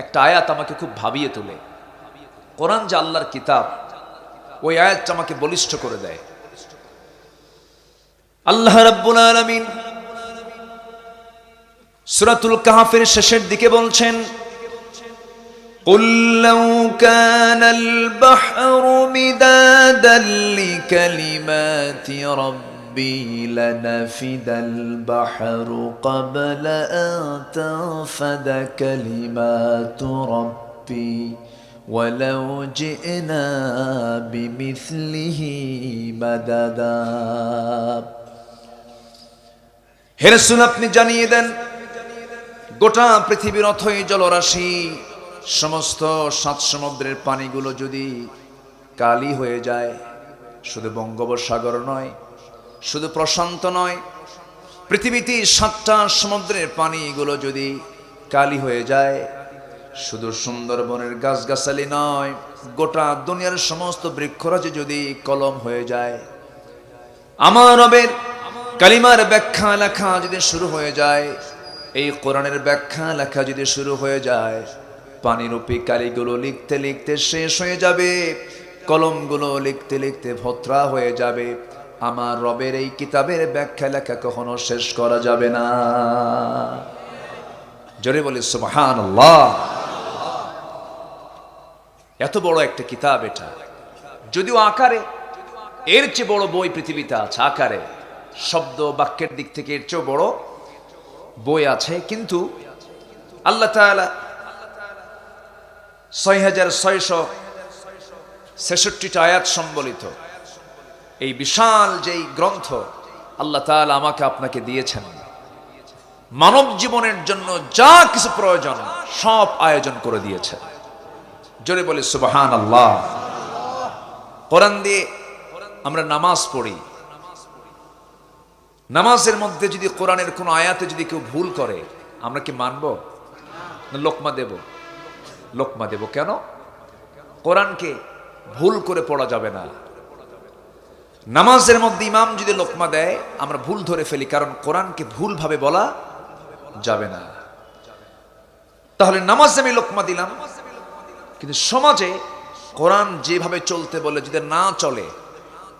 একটা আয়াত আমাকে খুব ভাবিয়ে তোলে। কোরআন যে আল্লাহর কিতাব, ওই আয়াতটা আমাকে বলিষ্ঠ করে দেয়। আল্লাহ রাব্বুল আলামিন সূরাতুল কাহফের শেষের দিকে বলছেন, قُلْ لَوْ كَانَ الْبَحْرُ مِدَادًا لِكَلِمَاتِ رَبِّي لَنَفِدَ الْبَحْرُ قَبْلَ أَن تَنفَدَ كَلِمَاتُ رَبِّي وَلَوْ جِئْنَا بِمِثْلِهِ مَدَدًا। হে রাসূল, আপনি জানিয়ে দেন, গোটা পৃথিবীর অথই জলরাশি, সমস্ত সাত সমুদ্রের পানিগুলো যদি কালি হয়ে যায়, শুধু বঙ্গোপসাগর নয়, শুধু প্রশান্ত নয়, পৃথিবীতে সাতটা সমুদ্রের পানিগুলো যদি কালি হয়ে যায়, শুধু সুন্দরবনের গাছগাছালি নয়, গোটা দুনিয়ার সমস্ত বৃক্ষরাজি যদি কলম হয়ে যায়, আমার রবের কালিমার ব্যাখ্যা লেখা যদি শুরু হয়ে যায়, এই কোরআনের ব্যাখ্যা লেখা যদি শুরু হয়ে যায়, পানিরূপী কালিগুলো লিখতে লিখতে শেষ হয়ে যাবে, কলমগুলো লিখতে লিখতে ভোঁতরা হয়ে যাবে, আমার রবের এই কিতাবের ব্যাখ্যা লেখা কখনো শেষ করা যাবে না। জোরে বলি সুবহানাল্লাহ। এত বড় একটা কিতাব এটা, যদিও আকারে এর চেয়ে বড় বই পৃথিবীতে আছে, আকারে শব্দ বাক্যের দিক থেকে এর চেয়ে বড় বই আছে, কিন্তু আল্লাহ তাআলা 6666টা আয়াত সম্বলিত এই বিশাল যেই গ্রন্থ আল্লাহ তাআলা আমাকে আপনাকে দিয়েছেন, মানব জীবনের জন্য যা কিছু প্রয়োজন সব আয়োজন করে দিয়েছেন। জোরে বলি সুবহানাল্লাহ। কোরআন দিয়ে আমরা নামাজ পড়ি, নামাজের মধ্যে যদি কোরআনের কোন আয়াতে যদি কেউ ভুল করে, আমরা কি মানব না লোকমা দেব? লোকমা দেব। কেন? কোরআনকে ভুল করে পড়া যাবে না। নামাজের মধ্যে ইমাম যদি লোকমা দেয়, আমরা ভুল ধরে ফেলি, কারণ কোরআনকে ভুল ভাবে বলা যাবে না। তাহলে নামাজে আমি লোকমা দিলাম, কিন্তু সমাজে কোরআন যেভাবে চলতে বলে যদি না চলে,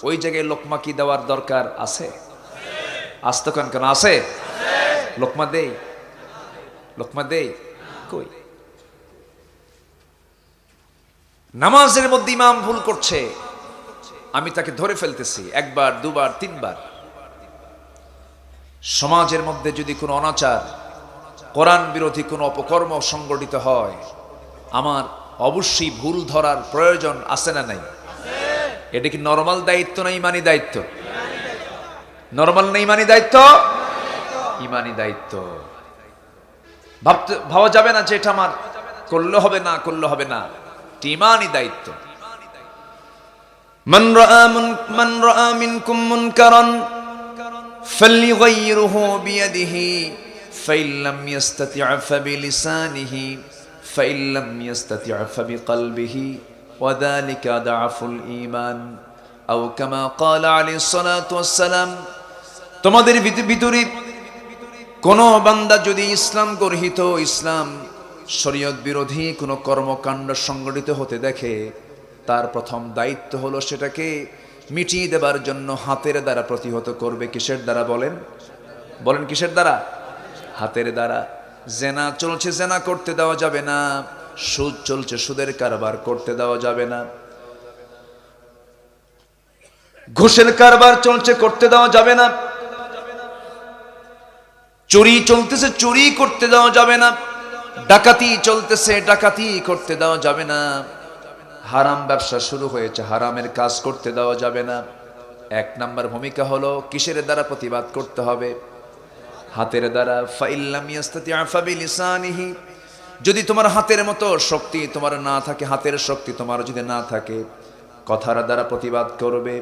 ওই জায়গায় লোকমা কি দেওয়ার দরকার আছে? আসতো কেন আছে? লোকমা দেই, লোকমা দেই কই? নামাজের মধ্যে ইমাম ভুল করছে, আমি তাকে ধরে ফেলতেছি একবার, দুবার, তিনবার। সমাজের মধ্যে যদি কোনো অনাচার, কোরআন বিরোধী কোনো অপকর্ম সংগঠিত হয়, আমার অবশ্যই ভুল ধরার প্রয়োজন আছে না নাই? এটা কি নরমাল দায়িত্ব না ইমানি দায়িত্ব? নরমাল না ইমানি দায়িত্ব? ইমানি দায়িত্ব। ভাবা যাবে না যে এটা আমার করলে হবে না, করলে হবে না, ইমানি দায়িত্ব। মান রাআ মিনকুম মুনকারান ফালইগাইরহু বিয়াদিহি ফাইন লাম ইস্তাতি' ফাবিলিসানিহি ফাইন লাম ইস্তাতি' ফাবিকলবিহি ওয়া যালিকা আদআফুল ঈমান আও কামা ক্বালা আলাইহিস সালাতু ওয়াস সালাম। তোমাদের ভিতরে কোন বান্দা যদি ইসলাম গর্হিত, ইসলাম শরীয়ত বিরোধী কোনো কর্মকাণ্ড সংগঠিত হতে দেখে, তার প্রথম দায়িত্ব হলো সেটাকে মিটিয়ে দেবার জন্য হাতের দ্বারা প্রতিহত করবে। কিসের দ্বারা বলেন? বলেন কিসের দ্বারা? হাতের দ্বারা। জেনা চলছে, জেনা করতে দেওয়া যাবে না। সুদ চলছে, সুদের কারবার করতে দেওয়া যাবে না। ঘুষের কারবার চলছে, করতে দেওয়া যাবে না। চুরি চলতেছে, চুরি করতে দেওয়া যাবে না। ডাকাতি চলতেছে, ডাকাতি করতে দেওয়া যাবে না। হারাম ব্যবসা শুরু হয়েছে, হারামের কাজ করতে দেওয়া যাবে না। এক নাম্বার ভূমিকা হলো কিসের দ্বারা প্রতিবাদ করতে হবে? হাতের দ্বারা। ফাইল্লাম ইয়াস্তাতি' ফাবিলিসানিহি, যদি তোমার হাতের মতো শক্তি তোমার না থাকে, হাতের শক্তি তোমার যদি না থাকে, কথার দ্বারা প্রতিবাদ করবে।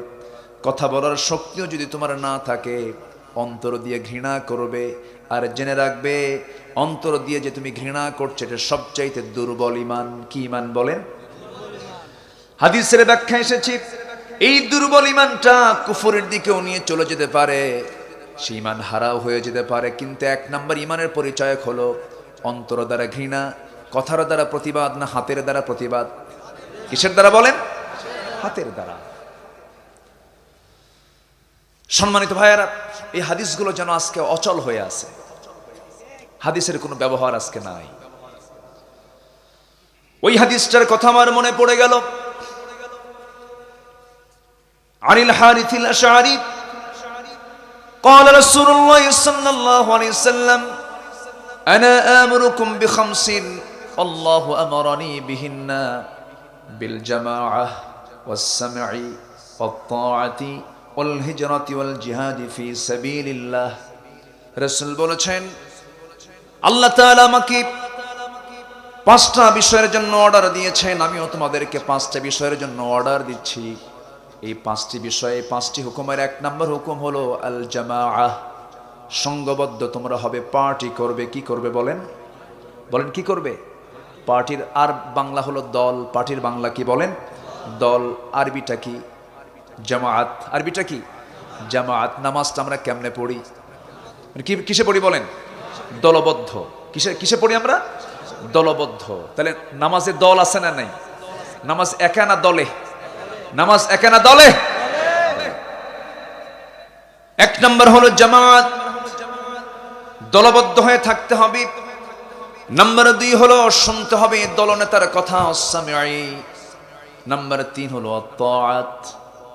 কথা বলার শক্তিও যদি তোমার না থাকে, অন্তর দিয়ে ঘৃণা করবে। আর জেনে রাখবে, অন্তর দিয়ে যে তুমি ঘৃণা করছো, এটা সবচাইতে দুর্বল ইমান। কি ইমান বলেন? হাদিসের ব্যাখ্যা এসেছে, এই দুর্বল ইমানটা কুফরের দিকেও নিয়ে চলে যেতে পারে, সেই ইমান হারাও হয়ে যেতে পারে। কিন্তু এক নাম্বার ইমানের পরিচয় হলো অন্তর দ্বারা ঘৃণা, কথার দ্বারা প্রতিবাদ না হাতের দ্বারা প্রতিবাদ? কিসের দ্বারা বলেন? হাতের দ্বারা। সম্মানিত ভাইয়ারা, এই হাদিসগুলো যেন আজকে অচল হয়ে আছে, হাদিসের কোনো ব্যবহার আজকে নাই। ওই হাদিসটার কথা আমার মনে পড়ে গেল। আনিল হারিথিল আশআরি قال رسول الله صلى الله عليه وسلم انا امركم بخمس الله امرني بهن بالجماعه والسمع والطاعه والهجره والجهاد في سبيل الله। রাসূল বলেছেন আল্লাহ তাআলা আমাকে পাঁচটা বিষয়ের জন্য অর্ডার দিয়েছেন, আমিও তোমাদেরকে পাঁচটা বিষয়ের জন্য অর্ডার দিচ্ছি। এই পাঁচটি বিষয়ে, পাঁচটি হুকুমের এক নম্বর হুকুম হলো আল জামাআহ, সংঘবদ্ধ তোমরা হবে, পার্টি করবে। কি করবে বলেন? বলেন কি করবে? পার্টির আর বাংলা হলো দল, পার্টির বাংলা কি বলেন? দল। আরবিটা কি? জামাআত। আরবিটা কি? জামাআত। নামাজটা আমরা কেমনে পড়ি? কিসে পড়ি বলেন? দলবদ্ধ। কিসে পড়ি আমরা? দলবদ্ধ। তাহলে নামাজে দল আছে না নাই? নামাজ একা না দলে? নামাজ একা না দলে? এক নম্বর হলো জামাত, দলবদ্ধ হয়ে থাকতে হবে। নাম্বার 2 হলো শুনতে হবে দলনেতার কথা, সামিঈ। নাম্বার 3 হলো তাআত,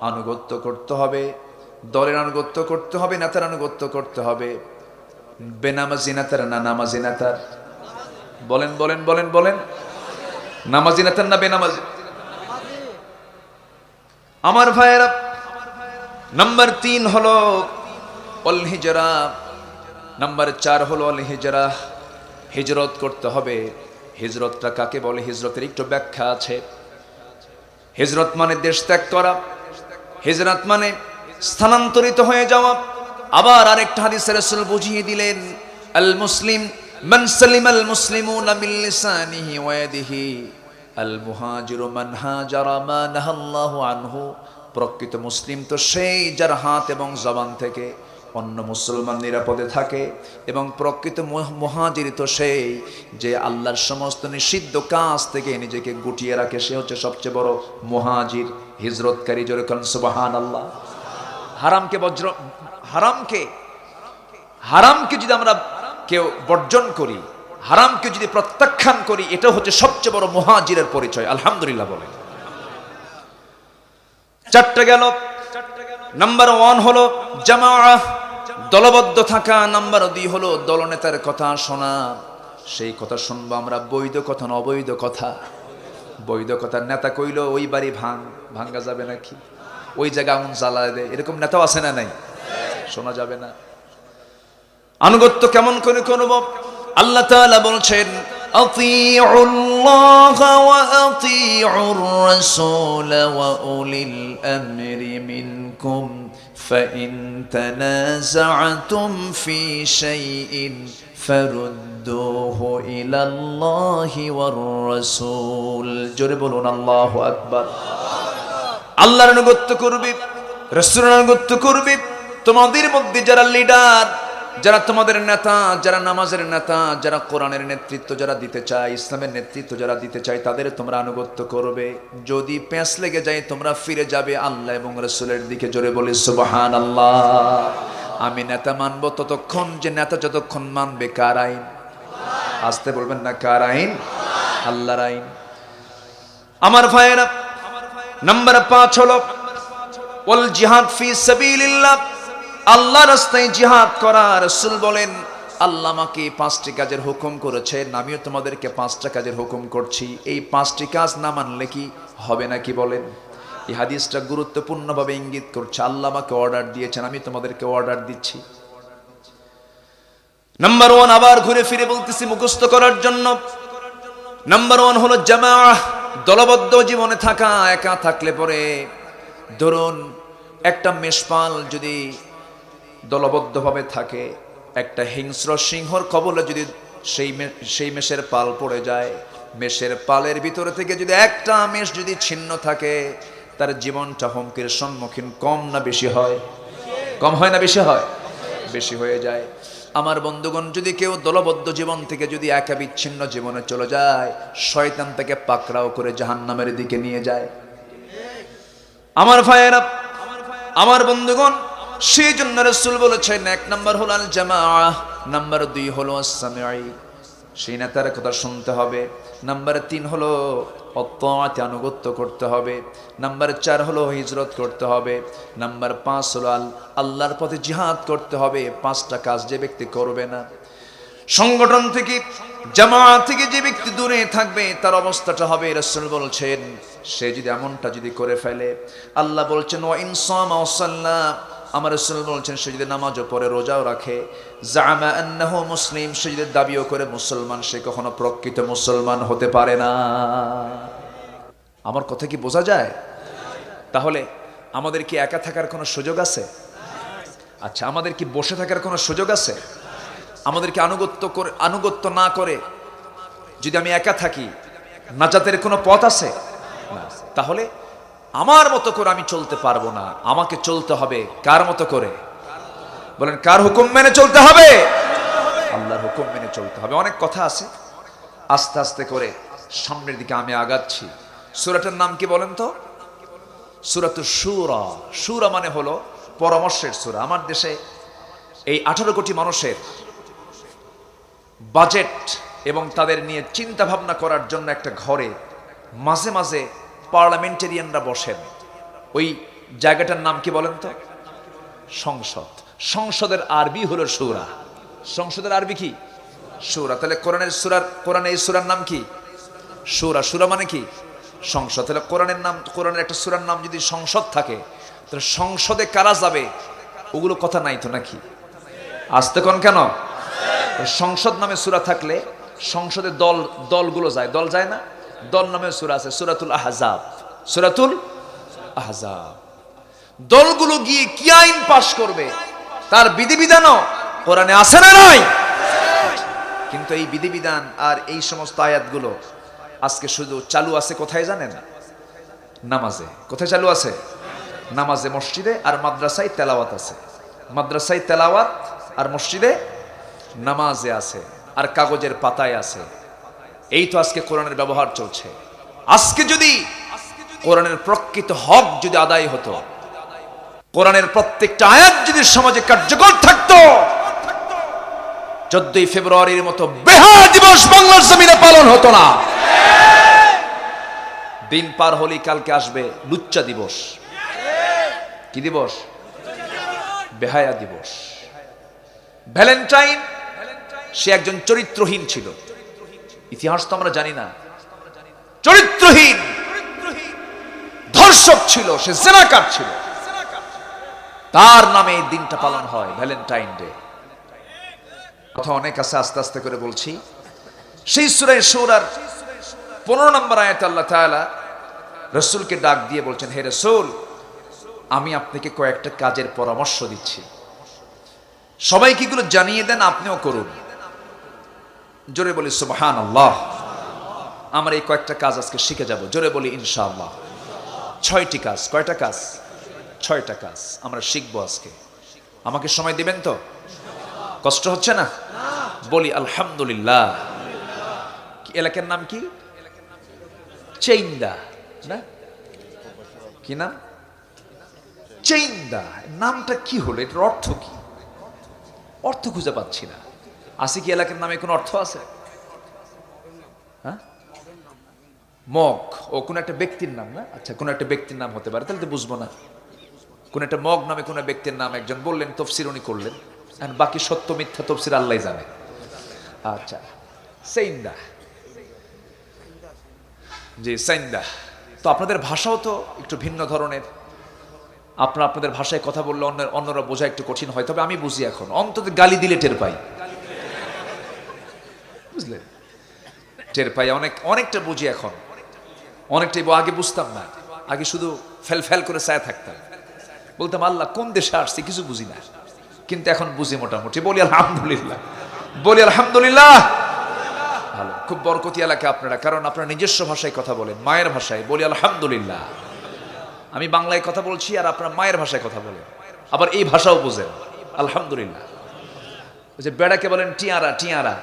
আনুগত্য করতে হবে, দলের আনুগত্য করতে হবে, নেতার আনুগত্য করতে হবে। বেনামাজি নেতার না নামাজি নেতার? বলেন বলেন বলেন বলেন। নামাজি নেতার না বেনামাজি? আমার ভাইয়েরা, নাম্বার 3 হলো অল হিজরা, নাম্বার 4 হলো অল হিজরা, হিজরত করতে হবে। হিজরতটা কাকে বলে? হিজরতের একটু ব্যাখ্যা আছে। হিজরত মানে দেশ ত্যাগ করা, হিজরত মানে স্থানান্তরিত হয়ে যাওয়া। আবার আরেকটা হাদিসে রাসূল বুঝিয়ে দিলেন আল মুসলিম মান সালিমাল মুসলিমুনা মিন লিসানিহি ওয়া ইয়াদিহি, আল মুহাজিরু মান হাজারা মা নাহাল্লাহু আনহু। প্রকৃত মুসলিম তো সেই যার হাত এবং জবান থেকে অন্য মুসলমান নিরাপদে থাকে, এবং প্রকৃত মুহাজির তো সেই যে আল্লাহর সমস্ত নিষিদ্ধ কাজ থেকে নিজেকে গুটিয়ে রাখে, সে হচ্ছে সবচেয়ে বড় মুহাজির, হিজরতকারী। জোরে বলেন সুবহানাল্লাহ। হারামকে যদি আমরা কেউ বর্জন করি, হারামকে যদি প্রত্যাখ্যান করি, এটা হচ্ছে সবচেয়ে বড় মুহাজিরের পরিচয়। আলহামদুলিল্লাহ বলেন। 4টা গেল। নাম্বার 1 হলো জামাআহ, দলবদ্ধ থাকা। নাম্বার 2 হলো দলনেতার কথা শোনা। সেই কথা শুনবো আমরা, বৈধ কথা না অবৈধ কথা? বৈধ কথা। নেতা কইলো ওই বাড়ি ভাঙ্গা যাবে নাকি, ওই জায়গা আগুন জ্বালায় দেয়, এরকম নেতাও আছে না নাই? শোনা যাবে না। আনুগত্য কেমন করে করব? আল্লাহ তাআলা বলছেন আতিউল্লাহ ওয়া আতিউর রাসূল ওয়া উলিল আমরি মিনকুম ফাইন তানাযা'তুম ফি শাইইন ফারুদ্দুহু ইলাল্লাহি ওয়ার রাসূল। জোরে বলুন আল্লাহু আকবার। আল্লাহর আনুগত্য করবে, রাসূলের আনুগত্য করবে। তোমাদের মধ্যে যারা লিডার, যারা তোমাদের নেতা, যারা নামাজের নেতা, যারা কোরআনের নেতৃত্ব যারা দিতে চায়, ইসলামের নেতৃত্ব যারা দিতে চায়, তাদের তোমরা আনুগত্য করবে। যদি পেঁচ লেগে যায় তোমরা ফিরে যাবে আল্লাহ এবং রাসূলের দিকে। জোরে বলি সুবহানাল্লাহ। আমি নেতা মানব ততক্ষণ যে নেতা যতক্ষণ মানবে কার আইন? আসতে বলবেন না, কার আইন? আল্লাহর আইন। আমার ভাইয়েরা, নাম্বার 5 হলো ওয়াল জিহাদ ফি সাবিলিল্লাহ, আল্লাহর রাস্তায় জিহাদ করা। রাসূল বলেন আল্লাহ আমাকে 5টি কাজের হুকুম করেছেন, আমিও তোমাদেরকে 5টা কাজের হুকুম করছি। এই 5টি কাজ না মানলে কি হবে নাকি বলেন? এই হাদিসটা গুরুত্বপূর্ণভাবে ইঙ্গিত করছে আল্লাহ আমাকে অর্ডার দিয়েছেন, আমি তোমাদেরকে অর্ডার দিচ্ছি। নাম্বার 1, আবার ঘুরে ফিরে বলতেছি মুখস্থ করার জন্য। নাম্বার 1 হলো জামাআহ, দলবদ্ধ জীবনে থাকা। একা থাকলে পরে, ধরুন একটা মেষপাল যদি দলবদ্ধভাবে থাকে, একটা হিংস্র সিংহর কবলে যদি সেই মেষের পাল পড়ে যায়, মেষের পালের ভিতরে থেকে যদি একটা মেষ যদি ছিন্ন থাকে, তার জীবনটা হুমকির সম্মুখীন কম না বেশি হয়? কম হয় না বেশি হয়? বেশি হয়ে যায়। আমার বন্ধুগণ, যদি কেউ দলবদ্ধ জীবন থেকে যদি একা বিচ্ছিন্ন জীবনে চলে যায়, শয়তান তাকে পাকড়াও করে জাহান্নামের দিকে নিয়ে যায়। আমার ভাইয়েরা, আমার বন্ধুগণ, সেই জন্য রাসূল বলেছেন, 1 নম্বর হলো আল জামাআহ, নাম্বার 2 হলো as-সামিঈ, সেই নেতার কথা শুনতে হবে। নাম্বার 3 হলো অত্যাতে আনুগত্য করতে হবে। নাম্বার 4 হলো হিজরত করতে হবে। নাম্বার 5 হলো আল্লাহর পথে জিহাদ করতে হবে। 5টা কাজ যে ব্যক্তি করবে না, সংগঠন থেকে, জামাআত থেকে যে ব্যক্তি দূরে থাকবে, তার অবস্থাটা হবে, রাসূল বলছেন, সে যদি এমনটা যদি করে ফেলে, আল্লাহ বলছেন ওয়া ইন সামা ওয়া সাল্লা, আমার রাসূল বলছেন, সে যদি নামাজও পড়ে রোজাও রাখে, জামা আন্নাহু মুসলিম, সে যদি দাবিও করে মুসলমান, সে কখনো প্রকৃত মুসলমান হতে পারে না। আমার কথা কি বোঝা যায়? তাহলে আমাদের কি একা থাকার কোনো সুযোগ আছে? আচ্ছা, আমাদের কি বসে থাকার কোনো সুযোগ আছে? আমাদের কি আনুগত্য না করে যদি আমি একা থাকি, নাজাতের কোনো পথ আছে? তাহলে আমার মতো করে আমি চলতে পারবো না, আমাকে চলতে হবে কার মতো করে? বলেন, কার হুকুম মেনে চলতে হবে? আল্লাহর হুকুম মেনে চলতে হবে। অনেক কথা আছে, আস্তে আস্তে করে সামনের দিকে আমি আগাচ্ছি। সূরাটার নাম কি বলেন তো? সূরাতুশ শুরা। শুরা মানে হলো পরামর্শের সূরা। আমার দেশে এই 18 কোটি মানুষের বাজেট এবং তাদের নিয়ে চিন্তা ভাবনা করার জন্য একটা ঘরে মাঝে মাঝে পার্লামেন্টেরিয়ানরা বসেন। ওই জায়গাটার নাম কি বলেন তো? সংসদ। সংসদের আরবি হলো শুরা। সংসদের আরবি কি? শুরা। তাহলে কোরআনে এই সূরার নাম কি? শুরা। শুরা মানে কি? সংসদ। তাহলে কোরআনের একটা সূরার নাম যদি সংসদ থাকে, তাহলে সংসদে কারা যাবে? ওগুলো কথা নাই তো নাকি? আসতে কোন কেন? সংসদ নামে সূরা থাকলে সংসদে দলগুলো যায়, দল যায় না? দল নামে সূরা আছে, সূরাতুল আহজাব। সূরাতুল আহজাব। দলগুলো গিয়ে কি আইন পাশ করবে, তার বিধিবিধানও কোরআনে আছে না নাই? কিন্তু এই বিধিবিধান আর এই সমস্ত আয়াতগুলো আজকে শুধু চালু আছে কোথায় জানেন? নামাজে। কোথায় চালু আছে? নামাজে, মসজিদে আর মাদ্রাসায় তেলাওয়াত আছে। মাদ্রাসায় তেলাওয়াত আর মসজিদে নামাজে আছে, আর কাগজের পাতায় আছে। এই তো আজকে কোরআনের ব্যবহার চলছে। আজকে যদি কোরআনের প্রকৃত হক যদি আদায় হতো, কোরআনের প্রত্যেকটা আয়াত যদি সমাজে কার্যকর থাকতো, 14ই ফেব্রুয়ারির মতো বেহায়া দিবস বাংলার জমিনে পালন হতো না। দিন পার হলেই কালকে আসবে লুচ্চা দিবস। কি দিবস? বেহায়া দিবস। ভ্যালেন্টাইন, সে একজন চরিত্রহীন ছিল। ইতিহাস তো আমরা জানি না। চরিত্রহীন ধর্ষক ছিল, সে জেনাকার ছিল। তার নামে এই দিনটা পালন হয়, ভ্যালেন্টাইন ডে। কথা অনেক আছে, আস্তে আস্তে করে বলছি। সেই সূরা শুরার 15 নম্বর আয়াতে আল্লাহ তাআলা রাসূলকে ডাক দিয়ে বলছেন, হে রাসূল, আমি আপনাকে কয়েকটা কাজের পরামর্শ দিচ্ছি, সবাইকে এগুলো জানিয়ে দেন, আপনিও করুন। জোরে বলি সুবহানাল্লাহ। আমরা এই কয়েকটা কাজ আজকে শিখে যাব। জোরে বলি ইনশাআল্লাহ। 6টি কাজ। কয়টা কাজ? 6টা কাজ আমরা শিখবো আজকে। আমাকে সময় দিবেন তো? কষ্ট হচ্ছে না? বলি আলহামদুলিল্লাহ। এলাকার নাম কি? চেইন্দা না? কি নাম? চেইন্দা। নামটা কি হলো? এটার অর্থ কি? অর্থ খুঁজে পাচ্ছি না। আছে কি এলাকার নামে কোনো অর্থ আছে? হ্যাঁ, মগ। ও কোন একটা ব্যক্তির নাম না? আচ্ছা, কোন একটা ব্যক্তির নাম হতে পারে, তাহলে তো বুঝবো না। কোন একটা মগ নামে কোন ব্যক্তির নাম একজন বললেন, তফসির উনি করলেন, আর বাকি সত্য মিথ্যা তফসির আল্লাহ জানে। আচ্ছা, সেইন্দা। জি, সেইন্দা। তো আপনাদের ভাষাও তো একটু ভিন্ন ধরনের। আপনাদের ভাষায় কথা বললে অন্যরা বোঝা একটু কঠিন হয়, তবে আমি বুঝি এখন। অন্তত গালি দিলে টের পাই, বুঝলেন? টের পাই, অনেকটা বুঝি এখন। অনেকটাই আগে বুঝতাম না। আগে শুধু ফেল করে ছায়া থাকতাম, বলতাম আল্লাহ কোন দেশে আসছে কিছু বুঝি না, কিন্তু এখন বুঝি মোটামুটি। বলি আলহামদুলিল্লাহ। বলি আলহামদুলিল্লাহ। ভালো, খুব বরকতি এলাকা আপনারা, কারণ আপনারা নিজস্ব ভাষায় কথা বলেন, মায়ের ভাষায়। বলি আলহামদুলিল্লাহ। আমি বাংলায় কথা বলছি আর আপনারা মায়ের ভাষায় কথা বলেন, আবার এই ভাষাও বোঝেন। আলহামদুলিল্লাহ। ওই যে বেড়াকে বলেন টিয়ারা, টিয়ারা,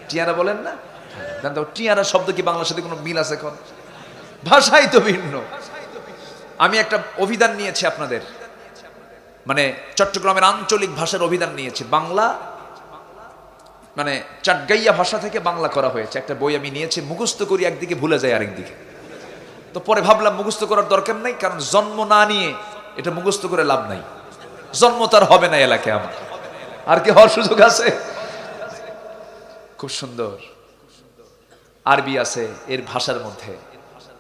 টিয়ারা বলেন না? জান তো টিয়ারা শব্দ কি বাংলার সাথে কোনো মিল আছে? এখন ভাষাই তো ভিন্ন। আমি একটা অভিধান নিয়েছি আপনাদের, মানে চট্টগ্রামের আঞ্চলিক ভাষার অভিধান নিয়েছি, বাংলা মানে চাটগাইয়া ভাষা থেকে বাংলা করা হয়েছে। একটা বই আমি নিয়েছি, মুখস্থ করি একদিকে, ভুলে যাই আরেকদিকে। তো পরে ভাবলাম মুখস্থ করার দরকার নাই, কারণ জন্ম না নিয়ে এটা মুখস্থ করে লাভ নাই। জন্ম তার হবে না এলাকায়, আমার আর কি হওয়ার সুযোগ আছে? খুব সুন্দর আরবি আছে এর ভাষার মধ্যে,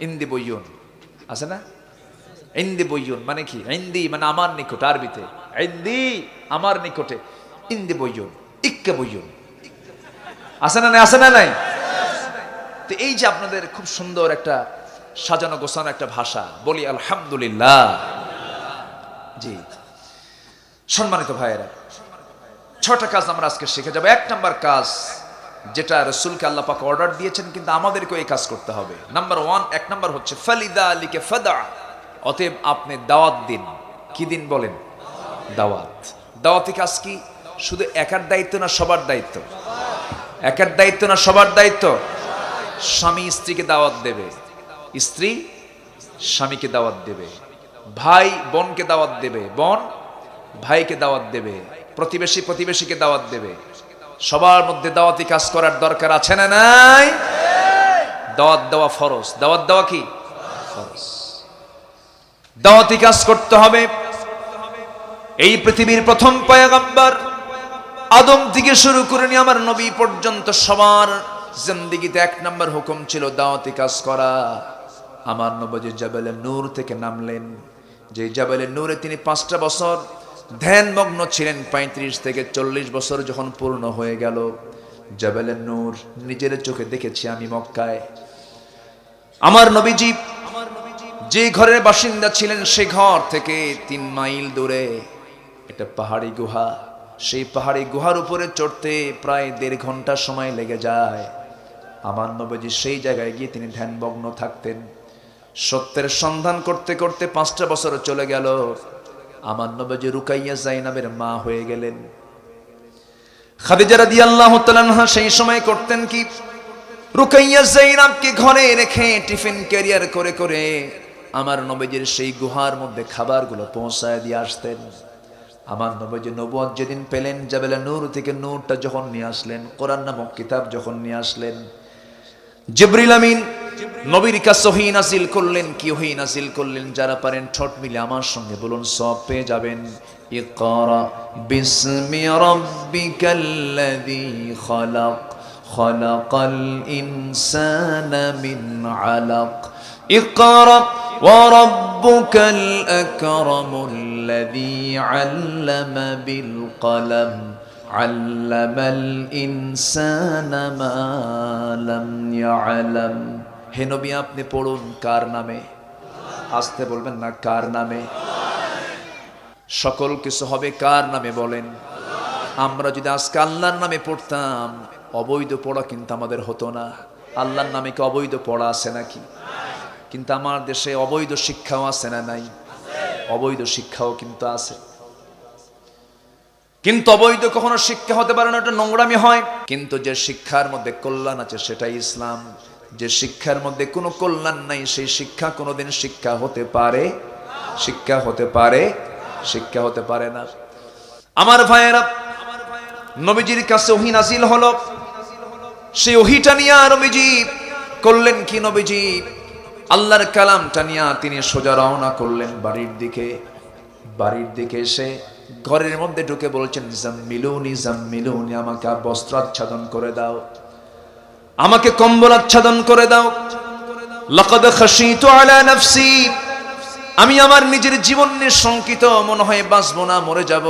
ইন্দি বইয়ুন আছে না? ইন্দি বইয়ুন মানে কি? ইন্দি মানে আমার নিকট, আরবিতে ইন্দি আমার নিকটে, ইন্দি বইয়ুন, ইক্কে বইয়ুন আছে না নাই? আছে না নাই? তো এই যে আপনাদের খুব সুন্দর একটা সাজানো গোছানো একটা ভাষা, বলি আলহামদুলিল্লাহ। জি সম্মানিত ভাইয়েরা, 6টা কাজ আমরা আজকে শিখে যাব। 1 নম্বর কাজ, যেটা রাসূলকে আল্লাহ পাক অর্ডার দিয়েছেন, কিন্তু আমাদেরকে এই কাজ করতে হবে। নাম্বার 1, 1 নম্বর হচ্ছে ফালিদালিকা ফাদা, অতএব আপনি দাওয়াত দিন। কি দিন বলেন? দাওয়াত। দাওয়াতি কাজ কি? শুধু একার দায়িত্ব না সবার দায়িত্ব? একার দায়িত্ব না সবার দায়িত্ব? স্বামী স্ত্রীকে দাওয়াত দেবে, স্ত্রী স্বামীকে দাওয়াত দেবে, ভাই বোনকে দাওয়াত দেবে, বোন ভাইকে দাওয়াত দেবে, প্রতিবেশী প্রতিবেশীকে দাওয়াত দেবে। সবার মধ্যে দাওয়াতি কাজ করার দরকার আছে না নাই? দাওয়াত দেওয়া ফরজ। দাওয়াত দেওয়া কি ফরজ? দাওয়াতি কাজ করতে হবে। এই পৃথিবীর প্রথম পয়গম্বর আদম থেকে শুরু করে নিয়ে আমার নবী পর্যন্ত সবার জিন্দেগিতে 1 নম্বর হুকুম ছিল দাওয়াতি কাজ করা। আমার নবী জাবালে নূর থেকে নামলেন, যে জাবালে নূরে তিনি 5টা বছর ধ্যানমগ্ন ছিলেন। 35 থেকে 40 বছর যখন পূর্ণ হয়ে গেল, জাবালে নূর নিজের চোখে দেখেছি আমি মক্কায়। আমার নবীজি যে ঘরের বাসিন্দা ছিলেন, সে ঘর থেকে 3 মাইল দূরে একটা পাহাড়ি গুহা। সেই পাহাড়ি গুহার উপরে চড়তে প্রায় 1.5 ঘন্টা সময় লেগে যায়। আমার নবীজি সেই জায়গায় গিয়ে তিনি ধ্যানমগ্ন থাকতেন। সত্যের সন্ধান করতে করতে 5টা বছর চলে গেল। আমার নবীজি রুকাইয়া জাইনাবের মা হয়ে গেলেন। খাদিজা রাদিয়াল্লাহু তাআলা আনহা সেই সময় করতেন কি? রুকাইয়া জাইনাবকে ঘরে রেখে টিফিন ক্যারিয়ার করে করে আমার নবীজির সেই গুহার মধ্যে খাবারগুলো পৌঁছায় দিয়ে আসতেন। আমার নবীজি নবুয়ত যেদিন পেলেন, জাবালে নূর থেকে নূরটা যখন নিয়ে আসলেন, কোরআন নামক কিতাব যখন নিয়ে আসলেন, জিবরিল আমিন নবীর কাছে ওহী নাযিল করলেন। কি ওহী নাযিল করলেন? যারা পারেন ঠোঁট মিলে আমার সঙ্গে বলুন, সওয়াব পেয়ে যাবেন। ইকরা বিসমি রাব্বিকাল্লাযী খালাক, খালাকাল ইনসানা মিন আলাক, ইকরা ওয়া রাব্বুকাল আকরামুল্লাযী আল্লামা বিল কলম, আল্লামাল ইনসানা মা লাম ইয়ালাম। হে নবী, আপনি পড়ুন কার নামে? আস্তে বলবেন না, কার নামে? সকল কিছু হবে কার নামে বলেন? আমরা যদি আজকে আল্লাহর নামে পড়তাম, অবৈধ পড়া কিন্তু আমাদের হতো না। আল্লাহর নামে কি অবৈধ পড়া আছে নাকি? কিন্তু আমার দেশে অবৈধ শিক্ষাও আছে না নাই? অবৈধ শিক্ষাও কিন্তু আছে। কিন্তু অবৈধ কখনো শিক্ষা হতে পারে না, এটা নোংরামি হয়। কিন্তু যে শিক্ষার মধ্যে কল্যাণ আছে সেটাই ইসলাম। যে শিক্ষার মধ্যে কোনো কল্যাণ নাই, সেই শিক্ষা কোনোদিন শিক্ষা হতে পারে? শিক্ষা হতে পারে? শিক্ষা হতে পারে না। আমার ভাইয়েরা, নবীজির কাছে ওহী নাযিল হলো। সেই ওহীটা নিয়ে নবীজি করলেন কি? নবীজি আল্লাহর কালামটা নিয়ে তিনি সোজা রওনা করলেন বাড়ির দিকে। বাড়ির দিকে এসে ঘরের মধ্যে ঢুকে বলছেন, জাম্মিলুনি জাম্মিলুনি, আমাকে বস্ত্র আচ্ছাদন করে দাও, আমাকে কম্বল আচ্ছাদন করে দাও। লাকাদ খাশিতু আলা নাফসি, আমি আমার নিজের জীবন নিয়ে শঙ্কিত, মনে হয় বাঁচবো না, মরে যাব।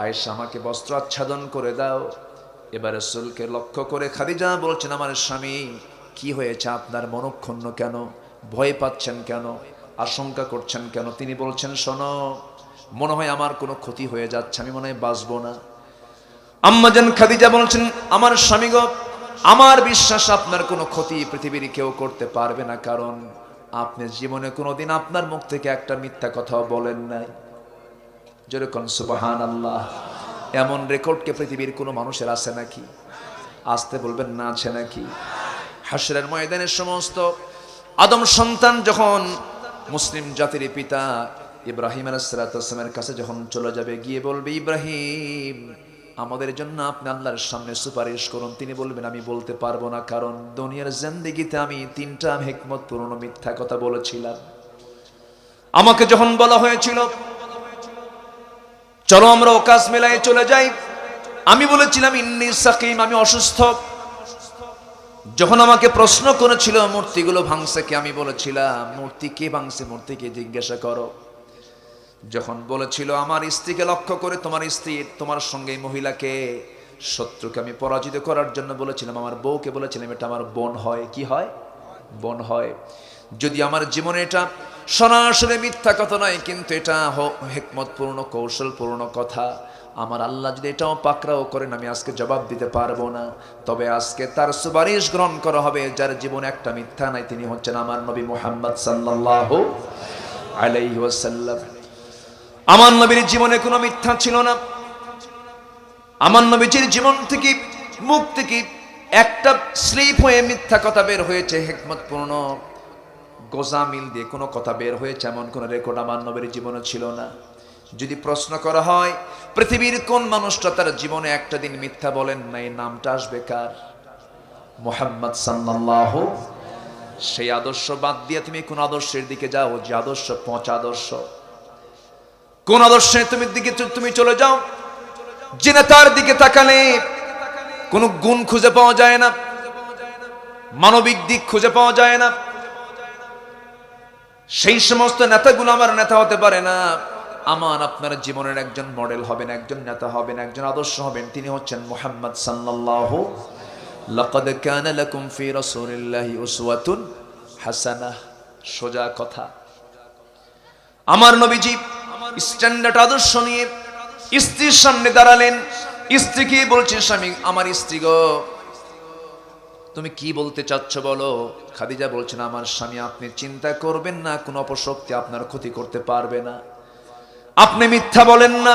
আয়েশা, আমাকে বস্ত্র আচ্ছাদন করে দাও। এবার রাসূলকে লক্ষ্য করে খাদিজা বলছেন, আমার স্বামী কি হয়েছে? আপনার মনক্ষুণ্ণ কেন? ভয় পাচ্ছেন কেন? আশঙ্কা করছেন কেন? তিনি বলছেন, শোনো, মনে হয় আমার কোনো ক্ষতি হয়ে যাচ্ছে, আমি মনে হয় বাঁচবো না। আম্মাজান খাদিজা বলছেন, আমার স্বামী গো, আমার বিশ্বাস আপনার কোনো ক্ষতি পৃথিবীর কেউ করতে পারবে না, কারণ আপনি জীবনে কোনোদিন আপনার মুখ থেকে একটা মিথ্যা কথাও বলেন নাই। যেরকম সুবহানাল্লাহ। এমন রেকর্ডকে পৃথিবীর কোনো মানুষের আছে নাকি? আসতে বলবেন না, আছে নাকি? হাশরের ময়দানের সমস্ত আদম সন্তান যখন মুসলিম জাতির পিতা ইব্রাহিম আলাইহিস সালামের কাছে যখন চলে যাবে, গিয়ে বলবে, ইব্রাহিম আমাদের জন্য আপনি আল্লাহর সামনে সুপারিশ করুন। তিনি বলবেন, আমি বলতে পারবো না, কারণ দুনিয়ার জিন্দেগিতে আমি 3টা হিকমতপূর্ণ মিথ্যা কথা বলেছিলাম। আমাকে যখন বলা হয়েছিল চলো আমরা ওকাজ মেলায় চলে যাই, আমি বলেছিলাম ইন্নী সাকিম, আমি অসুস্থ। যখন আমাকে প্রশ্ন করেছিল মূর্তিগুলো ভাঙছে কে, আমি বলেছিলাম মূর্তি কে ভাঙছে, মূর্তিকে জিজ্ঞাসা করো। যখন বলেছিল আমার স্ত্রীকে লক্ষ্য করে, তোমার স্ত্রী তোমার সঙ্গে মহিলাকে শত্রুকে আমি পরাজিত করার জন্য বলেছিলাম, আমার বউকে বলেছিলাম এটা আমার বোন হয়। কি হয়? বোন হয়। যদি আমার জীবনে এটা সরাসরি মিথ্যা কথা নয়, কিন্তু এটা হিকমতপূর্ণ কৌশলপূর্ণ কথা, আমার আল্লাহ যদি এটাও পাকড়াও করেন আমি আজকে জবাব দিতে পারবো না। তবে আজকে তার সুপারিশ গ্রহণ করা হবে যার জীবনে একটা মিথ্যা নাই, তিনি হচ্ছেন আমার নবী মুহাম্মদ সাল্লাল্লাহু আলাইহি ওয়াসাল্লাম। আমার নবীর জীবনে কোনো মিথ্যা ছিল না। আমার নবীজির জীবন থেকে, মুখ থেকে একটা স্লিপ হয়ে মিথ্যা কথা বের হয়েছে, হিকমতপূর্ণ গোজামিল দিয়ে কোনো কথা বের হয়েছে এমন কোন রেকর্ড আমার নবীর জীবনে ছিল না। যদি প্রশ্ন করা হয় পৃথিবীর কোন মানুষটা তার জীবনে একটা দিন মিথ্যা বলেন নাই, নামটা আসবে কার? মুহাম্মদ সাল্লাল্লাহু। সেই আদর্শ বাদ দিয়ে তুমি কোন আদর্শের দিকে যাও যে আদর্শ পচা আদর্শ? কোন আদর্শের দিকে তুমি চলে যাও যে নেতার দিকে তাকালে কোন গুণ খুঁজে পাওয়া যায় না, মানবিক দিক খুঁজে পাওয়া যায় না, সেই সমস্ত নেতাগুলো আমার নেতা হতে পারে না। আমার আপনার জীবনের একজন মডেল হবেন, একজন নেতা হবেন, একজন আদর্শ হবেন, তিনি হচ্ছেন মুহাম্মদ সাল্লাল্লাহু। লাকাদ কানা লাকুম ফি রাসূলিল্লাহি উসওয়াতুন হাসানাহ। সোজা কথা। আমার নবীজি স্ট্যান্ডার্ড আদর্শ নিয়ে স্ত্রীর সামনে দাঁড়ালেন। স্ত্রীকে বলছেন, স্বামী আমার স্ত্রী গো, তুমি কি বলতে চাচ্ছ বলো। খাদিজা বলছেন, আমার স্বামী আপনি চিন্তা করবেন না, কোন অপশক্তি আপনার ক্ষতি করতে পারবে না। আপনি মিথ্যা বলেন না,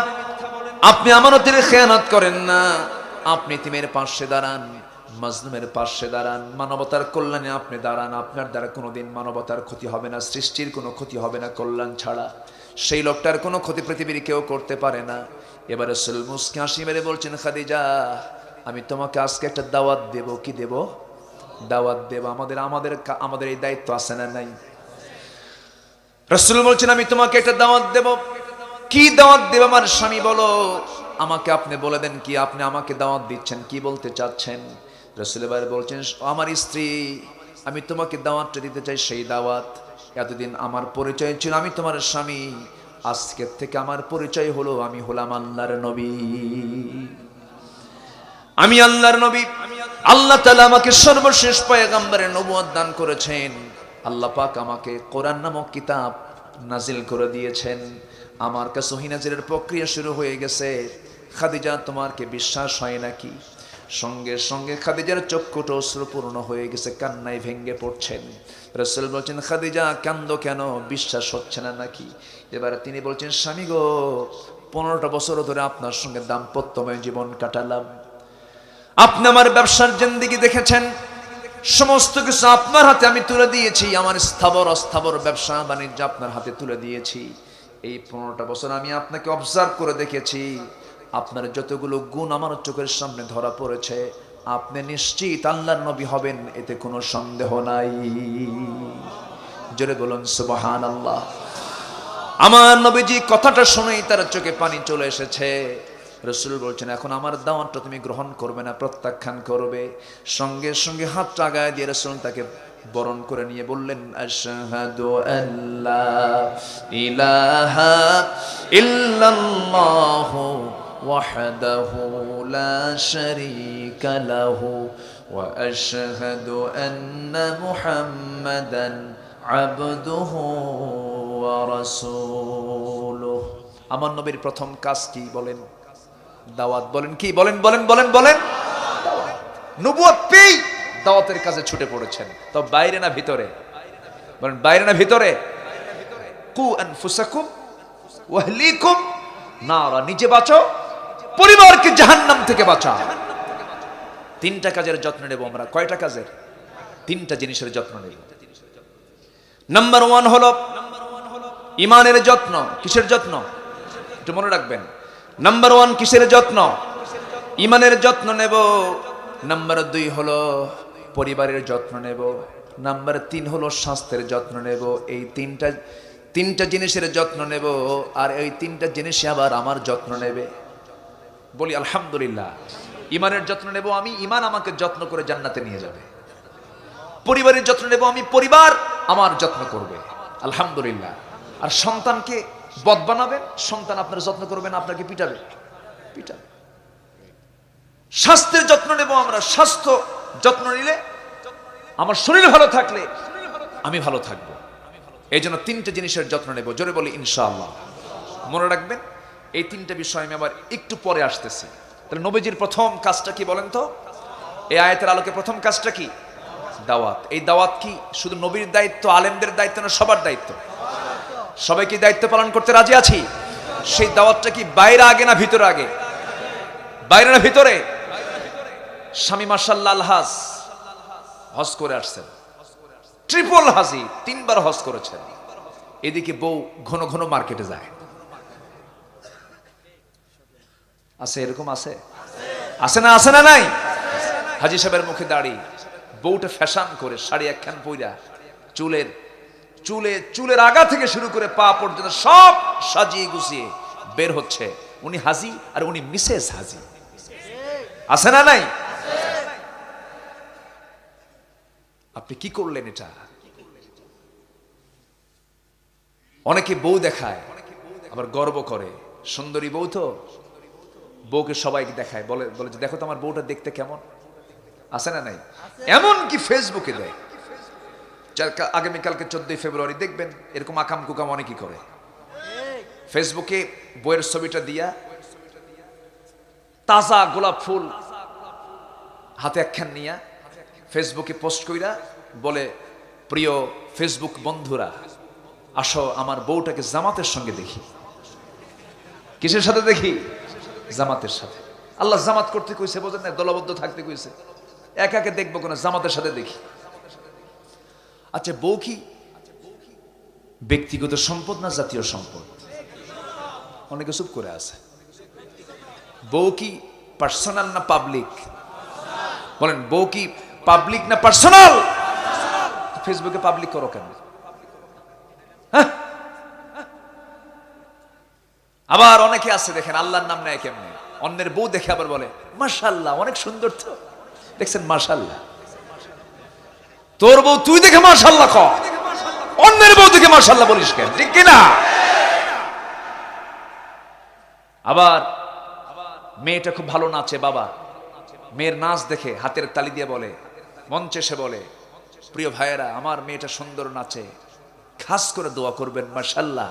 আপনি আমানতের খেয়ানত করেন না, আপনি ইতিমের পাশে দাঁড়ান, মাজলুমের পাশে দাঁড়ান, মানবতার কল্যাণে আপনি দাঁড়ান। আপনার দ্বারা কোনোদিন মানবতার ক্ষতি হবে না, সৃষ্টির কোনো ক্ষতি হবে না কল্যাণ ছাড়া। সেই লোকটার কোনো ক্ষতি পৃথিবীর কেউ করতে পারে না। এবারে রাসূল মুস্কি হাসি মেরে বলছেন, খাদিজা আমি তোমাকে আজকে একটা দাওয়াত দেব। কি দেব? দাওয়াত দেব। আমাদের এই দায়িত্ব আছে না নাই? রাসূল বলছেন, আমি তোমাকে একটা দাওয়াত দেব। কি দাওয়াত দেব আমার স্বামী বলো, আমাকে আপনি বলে দেন কি আপনি আমাকে দাওয়াত দিচ্ছেন, কি বলতে চাচ্ছেন? রাসূল এবার বলছেন, আমার স্ত্রী আমি তোমাকে দাওয়াতটা দিতে চাই, সেই দাওয়াত এতদিন আমার পরিচয় ছিল আমি তোমার স্বামী, আজকের থেকে আমার পরিচয় হলো আমি হলাম আল্লাহর নবী। আমি আল্লাহর নবী। আল্লাহ তাআলা আমাকে সর্বশেষ পয়গম্বরের নবুয়ত দান করেছেন। আল্লাহ পাক আমাকে কোরআন নামক কিতাব নাজিল করে দিয়েছেন। আমার কাছে ওহী নাজিলের প্রক্রিয়া শুরু হয়ে গেছে। খাদিজা তোমার কি বিশ্বাস হয় নাকি? সঙ্গে সঙ্গে খাদিজার চক্ষুটা অশ্রুপূর্ণ হয়ে গেছে, কান্নায় ভেঙে পড়ছেন। রাসূল বলছেন, খাদিজা কান্দো কেন, বিশ্বাস হচ্ছে না নাকি? এবারে তিনি বলছেন, স্বামী গো 15টা বছর ধরে আপনার সঙ্গে দাম্পত্যময় জীবন কাটালাম। আপনি আমার ব্যবসার জিন্দেগি দেখেছেন, সমস্ত কিছু আপনার হাতে আমি তুলে দিয়েছি, আমার স্থাবর অস্থাবর ব্যবসা বাণিজ্য আপনার হাতে তুলে দিয়েছি। এই 15টা বছর আমি আপনাকে অবজার্ভ করে দেখেছি, আপনার যতগুলো গুণ আমার চোখের সামনে ধরা পড়েছে। আপনি নিশ্চিত আল্লাহর নবী হবেন, এতে কোনো সন্দেহ নাই। জোরে বলুন সুবহানাল্লাহ। আমার নবীজি কথাটা শুনেই তার চোখে পানি চলে এসেছে। রাসূল বলছেন, এখন আমার দাওয়াতটা তুমি গ্রহণ করবে না, প্রত্যাখ্যান করবে? সঙ্গে সঙ্গে হাতটা আগায় দিয়ে রাসূল তাকে বরণ করে নিয়ে বললেন, আশহাদু আল্লা ইলাহা ইল্লাল্লাহু ওয়াহদাহু লা শারীকা লাহু ওয়া আশহাদু আন্না মুহাম্মাদান আবদুহু ওয়া রাসূলুহু। আমার নবীর প্রথম কাজ কি বলেন? দাওয়াত। বলেন কি? বলেন বলেন বলেন বলেন। নবুয়ত পেয়ে দাওয়াতের কাজে ছুটে পড়েছেন। তো বাইরে না ভিতরে? বলেন বাইরে না ভিতরে? কু আনফুসাকুম ওয়া আহলিকুম নারা, নিজে বাঁচো পরিবারকে জাহান্নাম থেকে বাঁচাও। তিনটা কাজের যত্ন নেব আমরা। কয়টা কাজের? তিনটা জিনিসের যত্ন নেব। নাম্বার 1 হলো ইমানের যত্ন। কিসের যত্ন? একটু মনে রাখবেন। নাম্বার 1 কিসের যত্ন? ইমানের যত্ন নেব। নাম্বার 2 হলো পরিবারের যত্ন নেব। নাম্বার 3 হলো স্বাস্থ্যের যত্ন নেব। এই তিনটা জিনিসের যত্ন নেব। আর এই তিনটা জিনিসে আবার আমার যত্ন নেবে। বলি আলহামদুলিল্লাহ। ইমানের যত্ন নেব আমি, ইমান আমাকে যত্ন করে জান্নাতে নিয়ে যাবে। পরিবারের যত্ন নেব আমি, পরিবার আমার যত্ন করবে, আলহামদুলিল্লাহ। আর সন্তানকে বদ বানাবেন, সন্তান আপনার যত্ন করবেন, আপনাকে পিটাবে। স্বাস্থ্যের যত্ন নেব আমরা। স্বাস্থ্য যত্ন নিলে, আমার শরীর ভালো থাকলে আমি ভালো থাকবো। এই জন্য তিনটে জিনিসের যত্ন নেব। জোরে বলি ইনশাআল্লাহ। মনে রাখবেন, এই তিনটা বিষয় আমি আবার একটু পরে আসতেছি। তাহলে নবীজির প্রথম কাজটা কি বলেন তো? এই আয়াতের আলোকে প্রথম কাজটা কি? দাওয়াত। এই দাওয়াত কি শুধু নবীর দায়িত্ব, আলেমদের দায়িত্ব না সবার দায়িত্ব? সবাই কি দায়িত্ব পালন করতে রাজি আছি? সেই দাওয়াতটা কি বাইরে আগে না ভিতরে আগে? বাইরে না ভিতরে? স্বামী মাশাআল্লাহ আলহাজ, হজ করে আসছেন, ট্রিপল হাজি, 3 বার হজ করেছেন। এদিকে বউ ঘন ঘন মার্কেটে যায়। আছে এরকম? আছে না? আছে না নাই? হাজি সাহেবের মুখে দাড়ি, বউটা ফ্যাশন করে শাড়ি একখান পইরা, চুলের আগা থেকে শুরু করে পা পর্যন্ত সব সাজিয়ে গুছিয়ে বের হচ্ছে। উনি হাজি আর উনি মিসেস হাজি। আছে না নাই? আপনি কি করলেন এটা? অনেকে বউ দেখায়, আবার গর্ব করে, সুন্দরী বউ তো, বউকে সবাইকে দেখায়, বলে যে দেখো তো আমার বউটা দেখতে কেমন। আছে না নাই? এমন কি ফেসবুকে দেয়। আগামীকালকে 14 ফেব্রুয়ারি দেখবেন এরকম আকাম কুকাম অনেকেই করে। ফেসবুকে বইয়ের ছবিটা দিয়া, তাজা গোলাপ ফুল হাতে একখান নিয়া ফেসবুকে পোস্ট কইরা বলে, প্রিয় ফেসবুক বন্ধুরা, আসো আমার বউটাকে জামাতের সঙ্গে দেখি। কিসের সাথে দেখি? জামাতের সাথে। আল্লাহ জামাত করতে কইছে, বোঝেন না? দলবদ্ধ থাকতে কইছে। একাকে দেখবো কোন, জামাতের সাথে দেখি। আচ্ছা, বউ কি ব্যক্তিগত সম্পদ না জাতীয় সম্পদ? অনেকে চুপ করে আছে। বউ কি পার্সোনাল না পাবলিক? বলেন, বউ কি পাবলিক না পার্সোনাল? ফেসবুকে পাবলিক করো কেন? আবার অনেকে আছে দেখেন, আল্লাহর নাম নেয় কেমনে, অন্যের বউ দেখে আবার বলে মাশাআল্লাহ অনেক সুন্দর তো। দেখছেন? মাশাআল্লাহ। তোর বউ তুই দেখে মাশাআল্লাহ কর, অন্যের বউ দেখে মাশাআল্লাহ বলিস কেন? ঠিক কিনা? আবার মেয়েটা খুব ভালো নাচে, বাবা মেয়ের নাচ দেখে হাতের তালি দিয়ে বলে, মঞ্চে এসে বলে, প্রিয় ভাইয়েরা আমার মেয়েটা সুন্দর নাচে, খাস করে দোয়া করবেন মাশাআল্লাহ।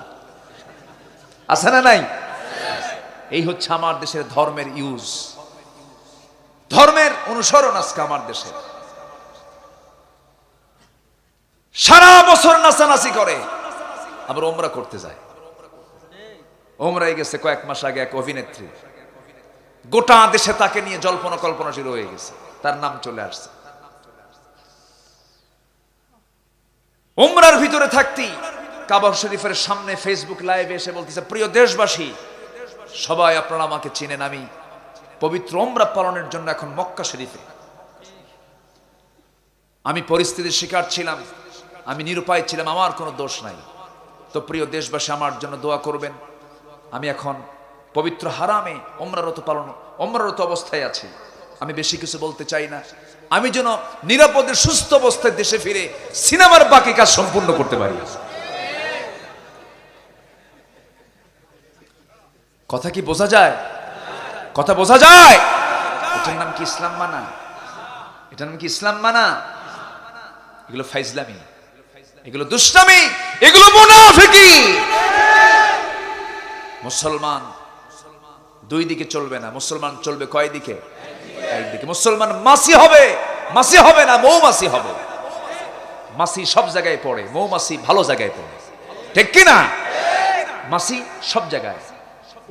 আছে না নাই? এই হচ্ছে আমার দেশের ধর্মের ইউজ, ধর্মের অনুসরণ আজকে আমার দেশে। সারা বছর নাচানাচি করে, আবার ওমরা করতে যায়। ওমরায় গেছে কয়েক মাস আগে এক অভিনেত্রী, গোটা দেশে তাকে নিয়ে জল্পনা কল্পনা শুরু হয়ে গেছে, তার নাম চলে আসছে। ওমরার ভিতরে থাকতেই কাবা শরীফের সামনে ফেসবুক লাইভে এসে বলতেছে, প্রিয় দেশবাসী সবাই আপনারা আমাকে চিনেন, আমি পবিত্র ওমরা পালনের জন্য এখন মক্কা শরীফে। আমি পরিস্থিতির শিকার ছিলাম, আমি নিরুপায় ছিলাম, আমার কোনো দোষ নাই। তো প্রিয় দেশবাসী আমার জন্য দোয়া করবেন। আমি এখন পবিত্র হারামে ওমরারত অবস্থায় আছি। আমি বেশি কিছু বলতে চাই না, আমি যেন নিরাপদে সুস্থ অবস্থায় দেশে ফিরে সিনেমার বাকি কাজ সম্পূর্ণ করতে পারি। কথা কি বোঝা যায়? কথা বোঝা যায়? এটার নাম কি ইসলাম মানা? এটার নাম কি ইসলাম মানা? এগুলো ফাইজলামি, এগুলো দুষ্টামি, এগুলো মুনাফিকি। মুসলমান দুই দিকে চলবে না, মুসলমান চলবে কয় দিকে? একদিকে। মুসলমান মাসি হবে না, মৌমাছি হবে। মাসি সব জায়গায় পড়ে, মৌমাছি ভালো জায়গায় পড়ে, ঠিক কিনা? মাসি সব জায়গায়,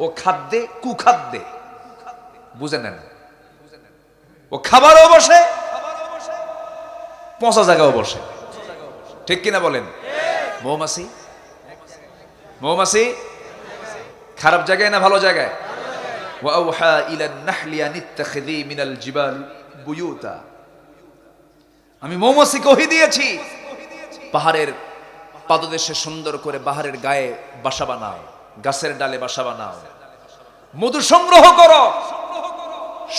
ও খাদ্যে কুখাদ্যে, বুঝে নেন, ও খাবারও বসে, পচা জায়গাও বসে, ঠিক কিনা বলেন? মৌমাছি, মৌমাছি খারাপ জায়গায় না ভালো জায়গায়? ওয়াউহা ইলান নাহলি আন ইত্তাখিযি মিনাল জিবাল বুয়ুতা, আমি মৌমাছিকে ওহী দিয়েছি, পাহাড়ের পাদদেশে সুন্দর করে পাহাড়ের গায়ে বাসা বানাও, গাছের ডালে বাসা বানাও, মধু সংগ্রহ করো,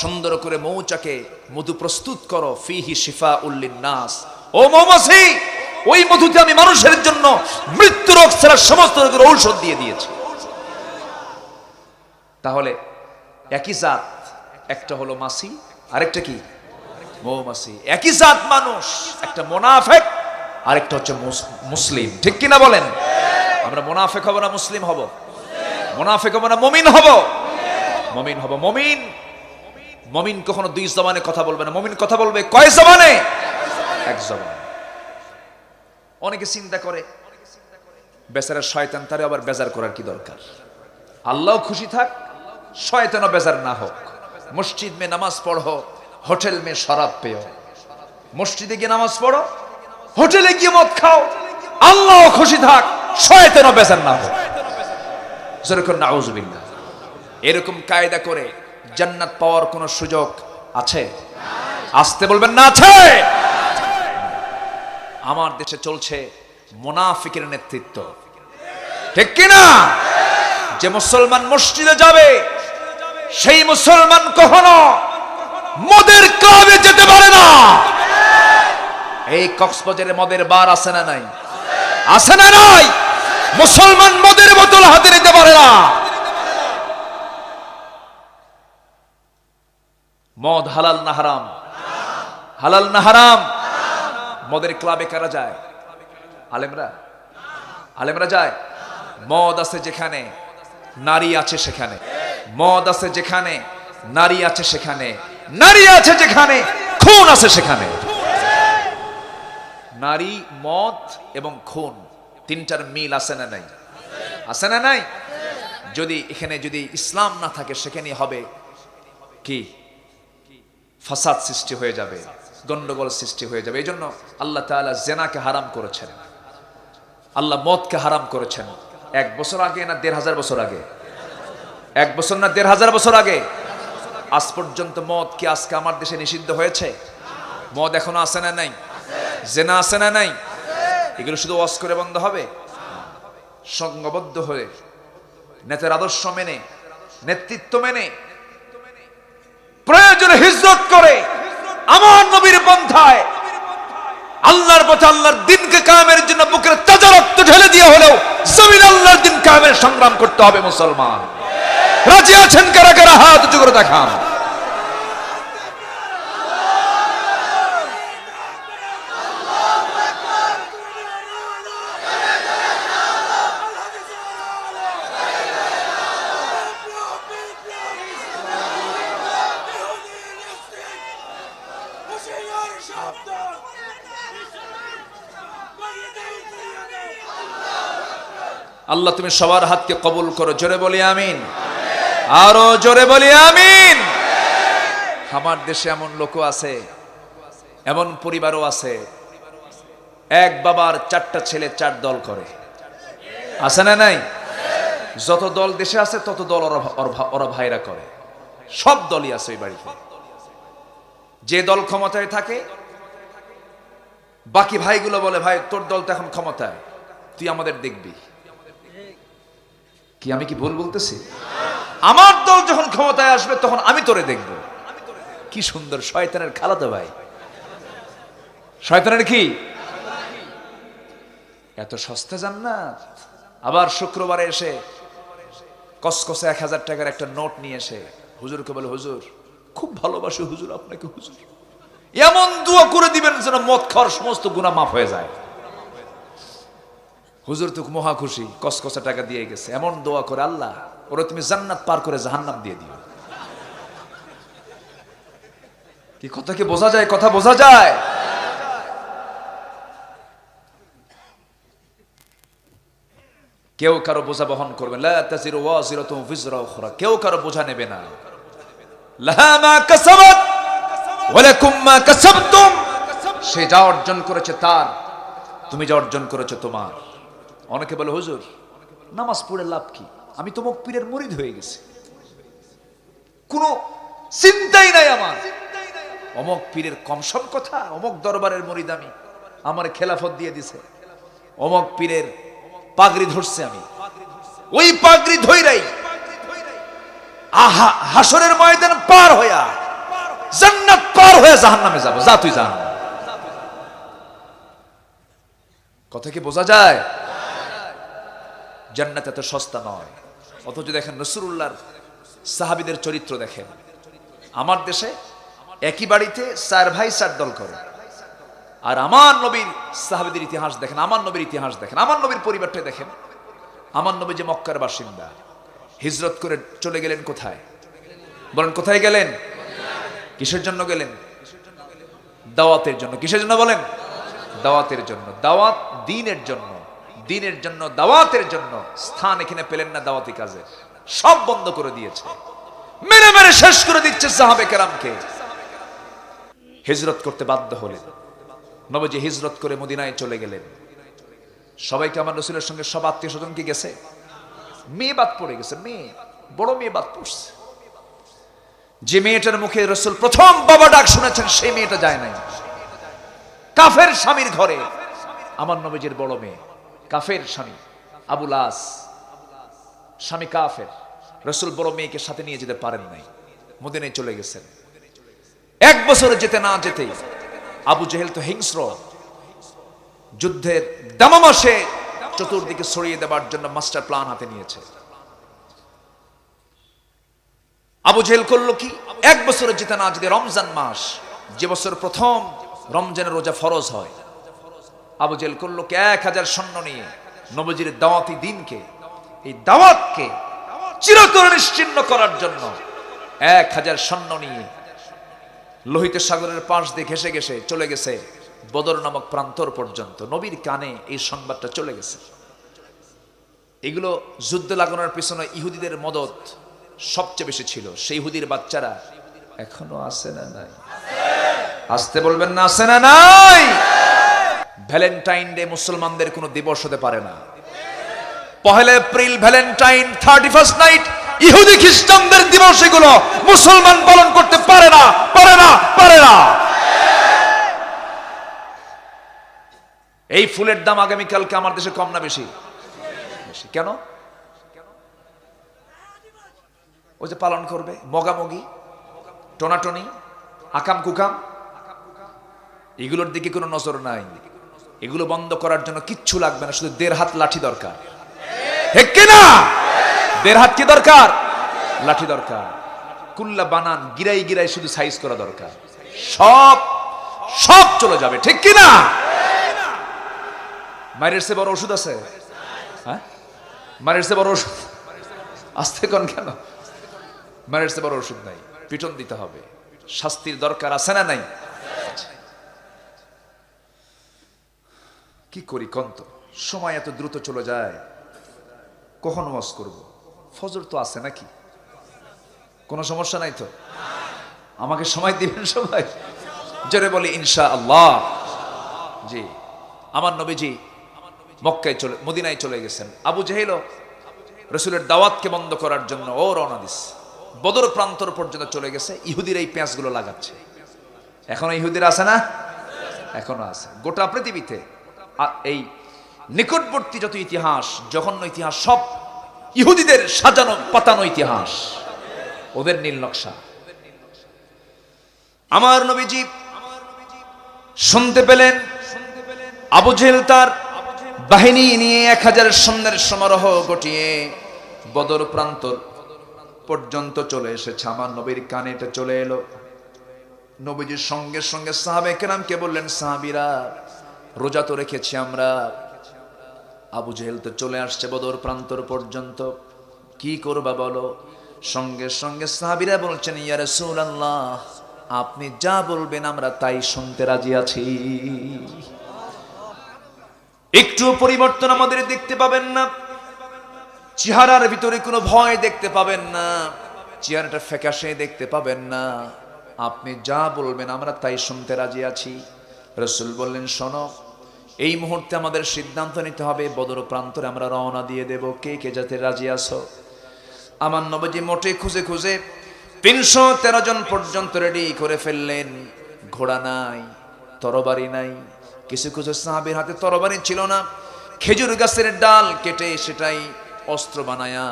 সুন্দর করে মৌচাকে মধু প্রস্তুত করো, ফিহি শিফাউল লিন্নাস, ও মৌমাছি ওই মধুতে আমি মানুষের জন্য মৃত্যু রোগ ছাড়া সমস্ত রোগের ঔষধ দিয়ে দিয়েছি। তাহলে একই জাত, একটা হলো মাছি, আরেকটা কি? মৌমাছি। একই জাত মানুষ, একটা মুনাফিক, আরেকটা হচ্ছে মুসলিম, ঠিক কিনা বলেন? আমরা মুনাফিক হব না মুসলিম হব? মুনাফিক হব না মুমিন হব? মুমিন হব। মুমিন, মুমিন কখনো দুই জবানে কথা বলবে না, মুমিন কথা বলবে কয় জবানে? এক জবানে। অনেকে চিন্তা করে বেচারা শয়তান, তারে আবার বেজার করার কি দরকার? আল্লাহ খুশি থাক, শয়তানও বেজার না হোক। মসজিদ মে নামাজ পড়ো, হোটেল মে শরাব পেও। মসজিদে গিয়ে নামাজ পড়ো, হোটেলে গিয়ে মদ খাও, আল্লাহ খুশি থাক, শয়তানও বেজার না হোক। যেরকম নাউজুবিল্লাহ। এরকম কায়দা করে জান্নাত পাওয়ার কোন সুযোগ আছে? আসতে বলবেন না আছে? আমার দেশে চলছে মুনাফিকের নেতৃত্ব, ঠিক কিনা? যে মুসলমান মসজিদে যাবে সেই মুসলমান কখনো মদের ক্লাবে যেতে পারে না। এই কক্সবাজারে মদের বার আছে না নাই? আছে না নাই? মুসলমান মদের বোতল হাতে নিতে পারে না। মদ হালাল না হারাম? হালাল না হারাম? মদের ক্লাবে কারা যায়? আলেমরা, আলেমরা যায়। মদ আছে যেখানে নারী আছে সেখানে, মদ আছে যেখানে নারী আছে সেখানে, নারী আছে যেখানে খুন আছে সেখানে। নারী, মদ এবং খুন, তিনটার মিল আছে না নাই? আছে না নাই? যদি এখানে যদি ইসলাম না থাকে সেখানে হবে কি? ফাসাদ সৃষ্টি হয়ে যাবে, গন্ডগোল সৃষ্টি হয়ে যাবে। এই জন্য আল্লাহ তাআলা জেনাকে হারাম করেছেন, আল্লাহ মদকে হারাম করেছেন। 1 বছর আগে না 1500 বছর আগে? 1 বছর না 1500 বছর আগে? আজ পর্যন্ত মদ কি আজকে আমার দেশে নিষিদ্ধ হয়েছে? মদ এখনো আছে না নাই? জেনা আছে না নাই? এগুলো শুধু ওয়াজ করে বন্ধ হবে? সংঘবদ্ধ হয়ে নেতার আদর্শ মেনে, নেতৃত্ব মেনে, প্রয়োজনে হিজরত করে আমার নবীর পন্থায় আল্লাহর পথে আল্লাহর দ্বীনকে কায়েমের জন্য বুকের তাজা রক্ত ঢেলে দিয়ে হলেও জমিন আল্লাহর দ্বীন কায়েমের সংগ্রাম করতে হবে। মুসলমান রাজি আছেন কারা কারা? হাত উঁচু করে দেখান। আল্লাহ তুমি সবার হাতকে কবুল করো, জোরে বলি আমিন। আরো জোরে বলি আমিন। আমার দেশে এমন লোকও আছে, এমন পরিবারও আছে, এক বাবার 4টা ছেলে 4 দল করে। আছে না নাই? যত দল দেশে আছে তত দল ওরা ভাইরা করে। সব দলই আছে ওই বাড়িতে। যে দল ক্ষমতায় থাকে বাকি ভাইগুলো বলে, ভাই তোর দল তো এখন ক্ষমতায়, তুই আমাদের দেখবি। কি আমি কি ভুল বলতেছি? আমার দল যখন ক্ষমতায় আসবে তখন আমি তোরে দেখব। কি সুন্দর! শয়তানের খালাতো ভাই। শয়তানের কি এত সস্তা জান্নাত! আবার শুক্রবারে এসে কসকসে 1000 টাকার একটা নোট নিয়ে এসে হুজুরকে বলে, হুজুর খুব ভালোবাসি হুজুর আপনাকে, হুজুর এমন দোয়া করে দিবেন যেন মদ খাওয়ার সমস্ত গুনাহ মাফ হয়ে যায়। হুজুর তো মহা খুশি, কসকসে টাকা দিয়ে গেছে। এমন দোয়া করে, আল্লাহ ওরা তুমি জান্নাত পার করে জাহান্নাম দিয়ে দিও। কি কথা কি বোঝা যায়? কথা বোঝা যায়? কেউ কারো বোঝা বহন করবে, লা তাজিরু ওয়াজিরাতুন ভিজরা উখরা, কেউ কারো বোঝা নেবে না। লাহা মা কাসাবাত ওয়া লাকুম মা কাসাবতুম, সে যা অর্জন করেছে তার, তুমি যা অর্জন করেছো তোমার। অনেকে বলে হুজুর নামাজ পড়ে লাভ কি, আমি তো অমুক পীরের মুরিদ হয়ে গেছি, কোনো চিন্তাই নাই আমার, অমুক পীরের কম সম কথা, অমুক দরবারের মুরিদ আমি, আমার খেলাফত দিয়ে দিছে, অমুক পীরের পাগড়ি ধরছে, আমি ওই পাগড়ি ধইরাই হাসরের ময়দান পার হইয়া জান্নাত পার হয়ে জাহান্নামে যাব, যা তুই জাহান্নামে। কথা কি বোঝা যায়? জান্নাত এত সস্তা নয়। অথচ দেখেন রাসূলুল্লাহর সাহাবীদের চরিত্র দেখেন। আমার দেশে একই বাড়িতে 4 ভাই 4 দল করে, আর আমার নবীর সাহাবীদের ইতিহাস দেখেন, আমার নবীর ইতিহাস দেখেন, আমার নবীর পরিবারটা দেখেন। আমার নবী যে মক্কার বাসিন্দা, হিজরত করে চলে গেলেন কোথায়? বলেন কোথায় গেলেন? কিসের জন্য গেলেন? দাওয়াতের জন্য। কিসের জন্য বলেন? দাওয়াতের জন্য। দাওয়াত দ্বীনের জন্য, দ্বীনের জন্য, দাওয়াতের জন্য। স্থান এখানে পেলেন না দাওয়াতি কাজে, সব বন্ধ করে দিয়েছে, মেরে মেরে শেষ করে দিচ্ছে সাহাবে কেরামকে। হিজরত করতে বাধ্য হলেন। নবীজি হিজরত করে মদিনায় চলে গেলেন। সবাইকে আমার রাসূলের সঙ্গে সব আত্মীয় স্বজন কি গেছে? মেয়ে বাদ পড়ে গেছে, মেয়ে, বড় মেয়ে বাদ পড়ছে। যে মেয়েটার মুখে রাসূল প্রথম বাবা ডাক শুনেছেন, সেই মেয়েটা যায় নাই। কাফের স্বামীর ঘরে আমার নবীজির বড় মেয়ে, কাফের স্বামী আবুল আস, স্বামী কাফের। রাসূল বড় মেয়েকে সাথে নিয়ে যেতে পারেন নাই, মদিনায় চলে গেছেন। 1 বছর যেতে না যেতেই আবু জেহেল তো হিংস্র, যুদ্ধের দামামাসে চতুর্দিকে ছড়িয়ে দেওয়ার জন্য মাস্টার প্ল্যান হাতে নিয়েছে। আবু জেহেল করলো কি, 1 বছর যেতে না যেতে রমজান মাস, যে বছর প্রথম রমজানের রোজা ফরজ হয়, আবু জেহেল করলো কি 1000 সৈন্য নিয়ে নবীজির দাওয়াতি দ্বীনকে, এই দাওয়াতকে চিরতরে নিশ্চিহ্ন করার জন্য 1000 সৈন্য নিয়ে লোহিত সাগরের পাশ দিয়ে ঘেসে ঘেসে চলে গেছে বদর নামক প্রান্তর পর্যন্ত। নবীর কানে এই সংবাদটা চলে গেছে। এগুলো যুদ্ধ লাগানোর পিছনে ইহুদিদের মদত সবচেয়ে বেশি ছিল। সেই ইহুদির বাচ্চারা এখনো আছে না নাই? আসতে বলবেন না, আছে না নাই? ভ্যালেন্টাইন ডে মুসলমানদের কোনো দিবস হতে পারে না। 1 এপ্রিল ভ্যালেন্টাইন, 31st নাইট ইহুদি খ্রিস্টানদের দিবস, এগুলো মুসলমান পালন করতে পারে না, পারে না, পারে না। এই ফুলের দাম আগামীকালকে আমার দেশে কম না বেশি? বেশি। কেন? ওই যে পালন করবে, মগামগি, টোনাটনি, আকাম কুকাম, এগুলোর দিকে কোনো নজর নাই। এগুলো বন্ধ করার জন্য কিচ্ছু লাগবে না, শুধু 1.5 হাত লাঠি দরকার। ঠিক কিনা? 1.5 হাত কি দরকার? লাঠি দরকার। কুল্লা বানান গিরাই গিরাই শুধু সাইজ করা দরকার, সব সব চলে যাবে। ঠিক কিনা? মায়ের চেয়ে বড় ওষুধ আছে? হ্যাঁ, মায়ের চেয়ে বড় ওষুধ আসতে কোন কেন? মায়ের চেয়ে বড় ওষুধ নাই। পিটন দিতে হবে, শাস্তির দরকার আছে না নাই? কি করি কন্ত, সময় এত দ্রুত চলে যায়। কখন ওয়াজ করব? ফজর তো আছে নাকি? কোনো সমস্যা নাই তো? আমাকে সময় দিবেন সবাই? জোরে বলি ইনশাআল্লাহ। জি, আমার নবীজি মক্কায় চলে, মদিনায় চলে গেছেন। আবু জেহেল রাসূলের দাওয়াতকে বন্ধ করার জন্য ও রওনা দিছে, বদর প্রান্তর পর্যন্ত চলে গেছে। ইহুদির এই পেঁয়াজগুলো লাগাচ্ছে। এখনো ইহুদিরা আছে না? এখনো আছে। গোটা পৃথিবীতে এই নিকটবর্তী যত ইতিহাস, জঘন্য ইতিহাস, সব ইহুদিদের সাজানো পাতানো ইতিহাস, ওদের নীল নকশা। আমার নবীজি শুনতে পেলেন আবু জেহেল তার বাহিনী নিয়ে 1000 সৈন্যের সমারোহ ঘটিয়ে বদর প্রান্তর পর্যন্ত চলে এসেছে। আমার নবীর কানে এটা চলে এলো। নবীজির সঙ্গে সঙ্গে সাহাবে কেরামকে বললেন, সাহাবীরা রোজা তো রেখেছি আমরা, আবু জেহেল তো চলে আসছে বদর প্রান্তর পর্যন্ত, কি করবা বলো? সঙ্গে সঙ্গে সাহাবীরা বলছেন, ইয়া রাসূলুল্লাহ, আপনি যা বলবেন আমরা তাই শুনতে রাজি আছি। একটু পরিবর্তন আমাদের দেখতে পাবেন না, চেহারার ভিতরে কোনো ভয় দেখতে পাবেন না, চেহারাটা ফ্যাকাশে দেখতে পাবেন না, আপনি যা বলবেন আমরা তাই শুনতে রাজি আছি। রাসূল বললেন, শোনো, এই মুহূর্তে আমাদের সিদ্ধান্ত নিতে হবে, বদর প্রান্তরে আমরা রওনা দিয়ে দেব, কে কে যেতে রাজি আছো? আমার নবীজি মোটে খুঁজে খুঁজে 313 জন পর্যন্ত রেডি করে ফেললেন। ঘোড়া নাই, তরবারি নাই, কিছু কিছু সাহাবীর হাতে তরবারি ছিল না, খেজুর গাছের ডাল কেটে সেটাই অস্ত্র বানায়া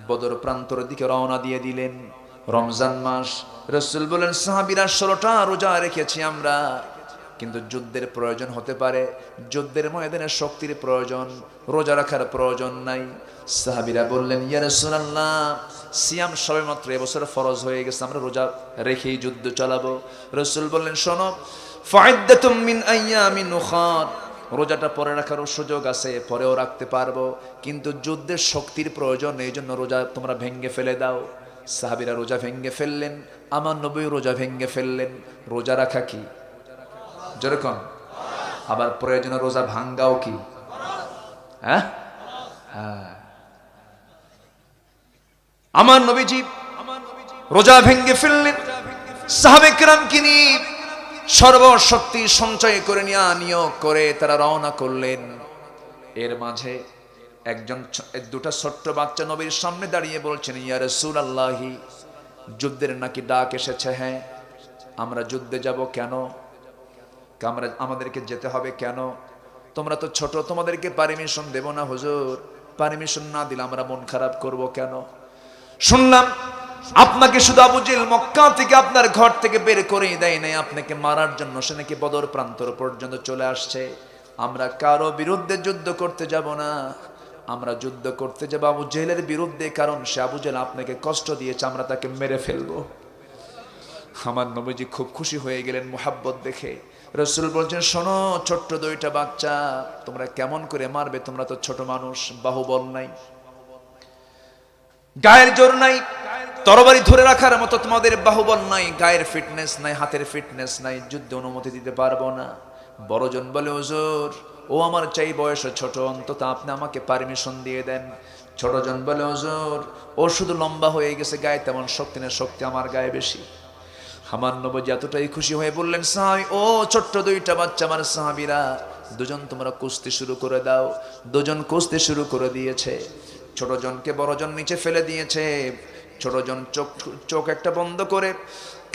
বদর প্রান্তরের দিকে রওনা দিয়ে দিলেন। রমজান মাস, রাসূল বলেন, সাহাবীরা 16টা রোজা রেখেছি আমরা, কিন্তু যুদ্ধের প্রয়োজন হতে পারে, যুদ্ধের ময়দানে শক্তির প্রয়োজন, রোজা রাখার প্রয়োজন নাই। সাহাবীরা বললেন, ইয়া রাসূলুল্লাহ, সিয়াম সবেমাত্র এবছর ফরজ হয়ে গেছে, আমরা রোজা রেখেই যুদ্ধ চালাবো। রাসূল বললেন, শোনো, ফাইদ্দাতুম মিন আইয়ামিন উখার, রোজাটা পরে রাখারও সুযোগ আছে, পরেও রাখতে পারবো, কিন্তু যুদ্ধের শক্তির প্রয়োজন, এই জন্য রোজা তোমরা ভেঙ্গে ফেলে দাও। সাহাবীরা রোজা ভেঙ্গে ফেললেন, আমার নবী রোজা ভেঙ্গে ফেললেন। রোজা রাখা কি? যেরকম আবার প্রয়োজনে রোজা ভাঙ্গাও কি? হ্যাঁ, আমার নবীজি রোজা ভেঙ্গে ফেললেন। সাহাবে কেরামকে নিয়ে সর্বশক্তি সঞ্চয় করে নিয়োগ করে তারা রওনা করলেন। এর মাঝে দুটা ছোট্ট বাচ্চা নবীর সামনে দাঁড়িয়ে বলছেন, ইয়া রাসূলুল্লাহি, যুদ্ধের নাকি ডাক এসেছে? হ্যাঁ। আমরা যুদ্ধে যাব কেন? আমাদেরকে যেতে হবে কেন? তোমরা তো ছোট, তোমাদেরকে পারমিশন দেব না হুজুর। পারমিশন না দিলে আমরা মন খারাপ করব কেন? শুনলাম আপনাকে শুধু আবু জেহেল মক্কা থেকে আপনার ঘর থেকে বের করেই দেয় নাই, আপনাকে মারার জন্য সে নাকি বদর প্রান্তর পর্যন্ত চলে আসছে। আমরা কারো বিরুদ্ধে যুদ্ধ করতে যাব না, আমরা যুদ্ধ করতে যাব আবু জেহেলের বিরুদ্ধে, কারণ সে আবু জেহেল আপনাকে কষ্ট দিয়েছে, আমরা তাকে মেরে ফেলবো। আমার নবীজি খুব খুশি হয়ে গেলেন মুহাব্বত দেখে। রাসূল বলছেন, শোনো ছোট্ট দুইটা বাচ্চা, তোমরা কেমন করে মারবে? তোমরা তো ছোট মানুষ, বাহুবল নাই, গায়ের জোর নাই, তরবারি ধরে রাখার মতো তোমাদের বাহুবল নাই, গায়ের ফিটনেস নাই, হাতের ফিটনেস নাই, যুদ্ধে অনুমতি দিতে পারবো না। বড়জন বলে, হুজুর ও আমার চাই বয়সে ছোট, অন্তত আপনি আমাকে পারমিশন দিয়ে দেন। ছোটজন বলে, হুজুর ও শুধু লম্বা হয়ে গেছে, গায়ে তেমন শক্তি না, শক্তি আমার গায়ে বেশি। আমার নবী এতটাই খুশি হয়ে বললেন, সাহাবী, ও ছোট্ট দুইটা বাচ্চা আমার সাহাবীরা, দুজন তোমরা কুস্তি শুরু করে দাও। দুজন কুস্তি শুরু করে দিয়েছে। ছোটজনকে বড়জন নিচে ফেলে দিয়েছে। ছোটজন চোখ একটা বন্ধ করে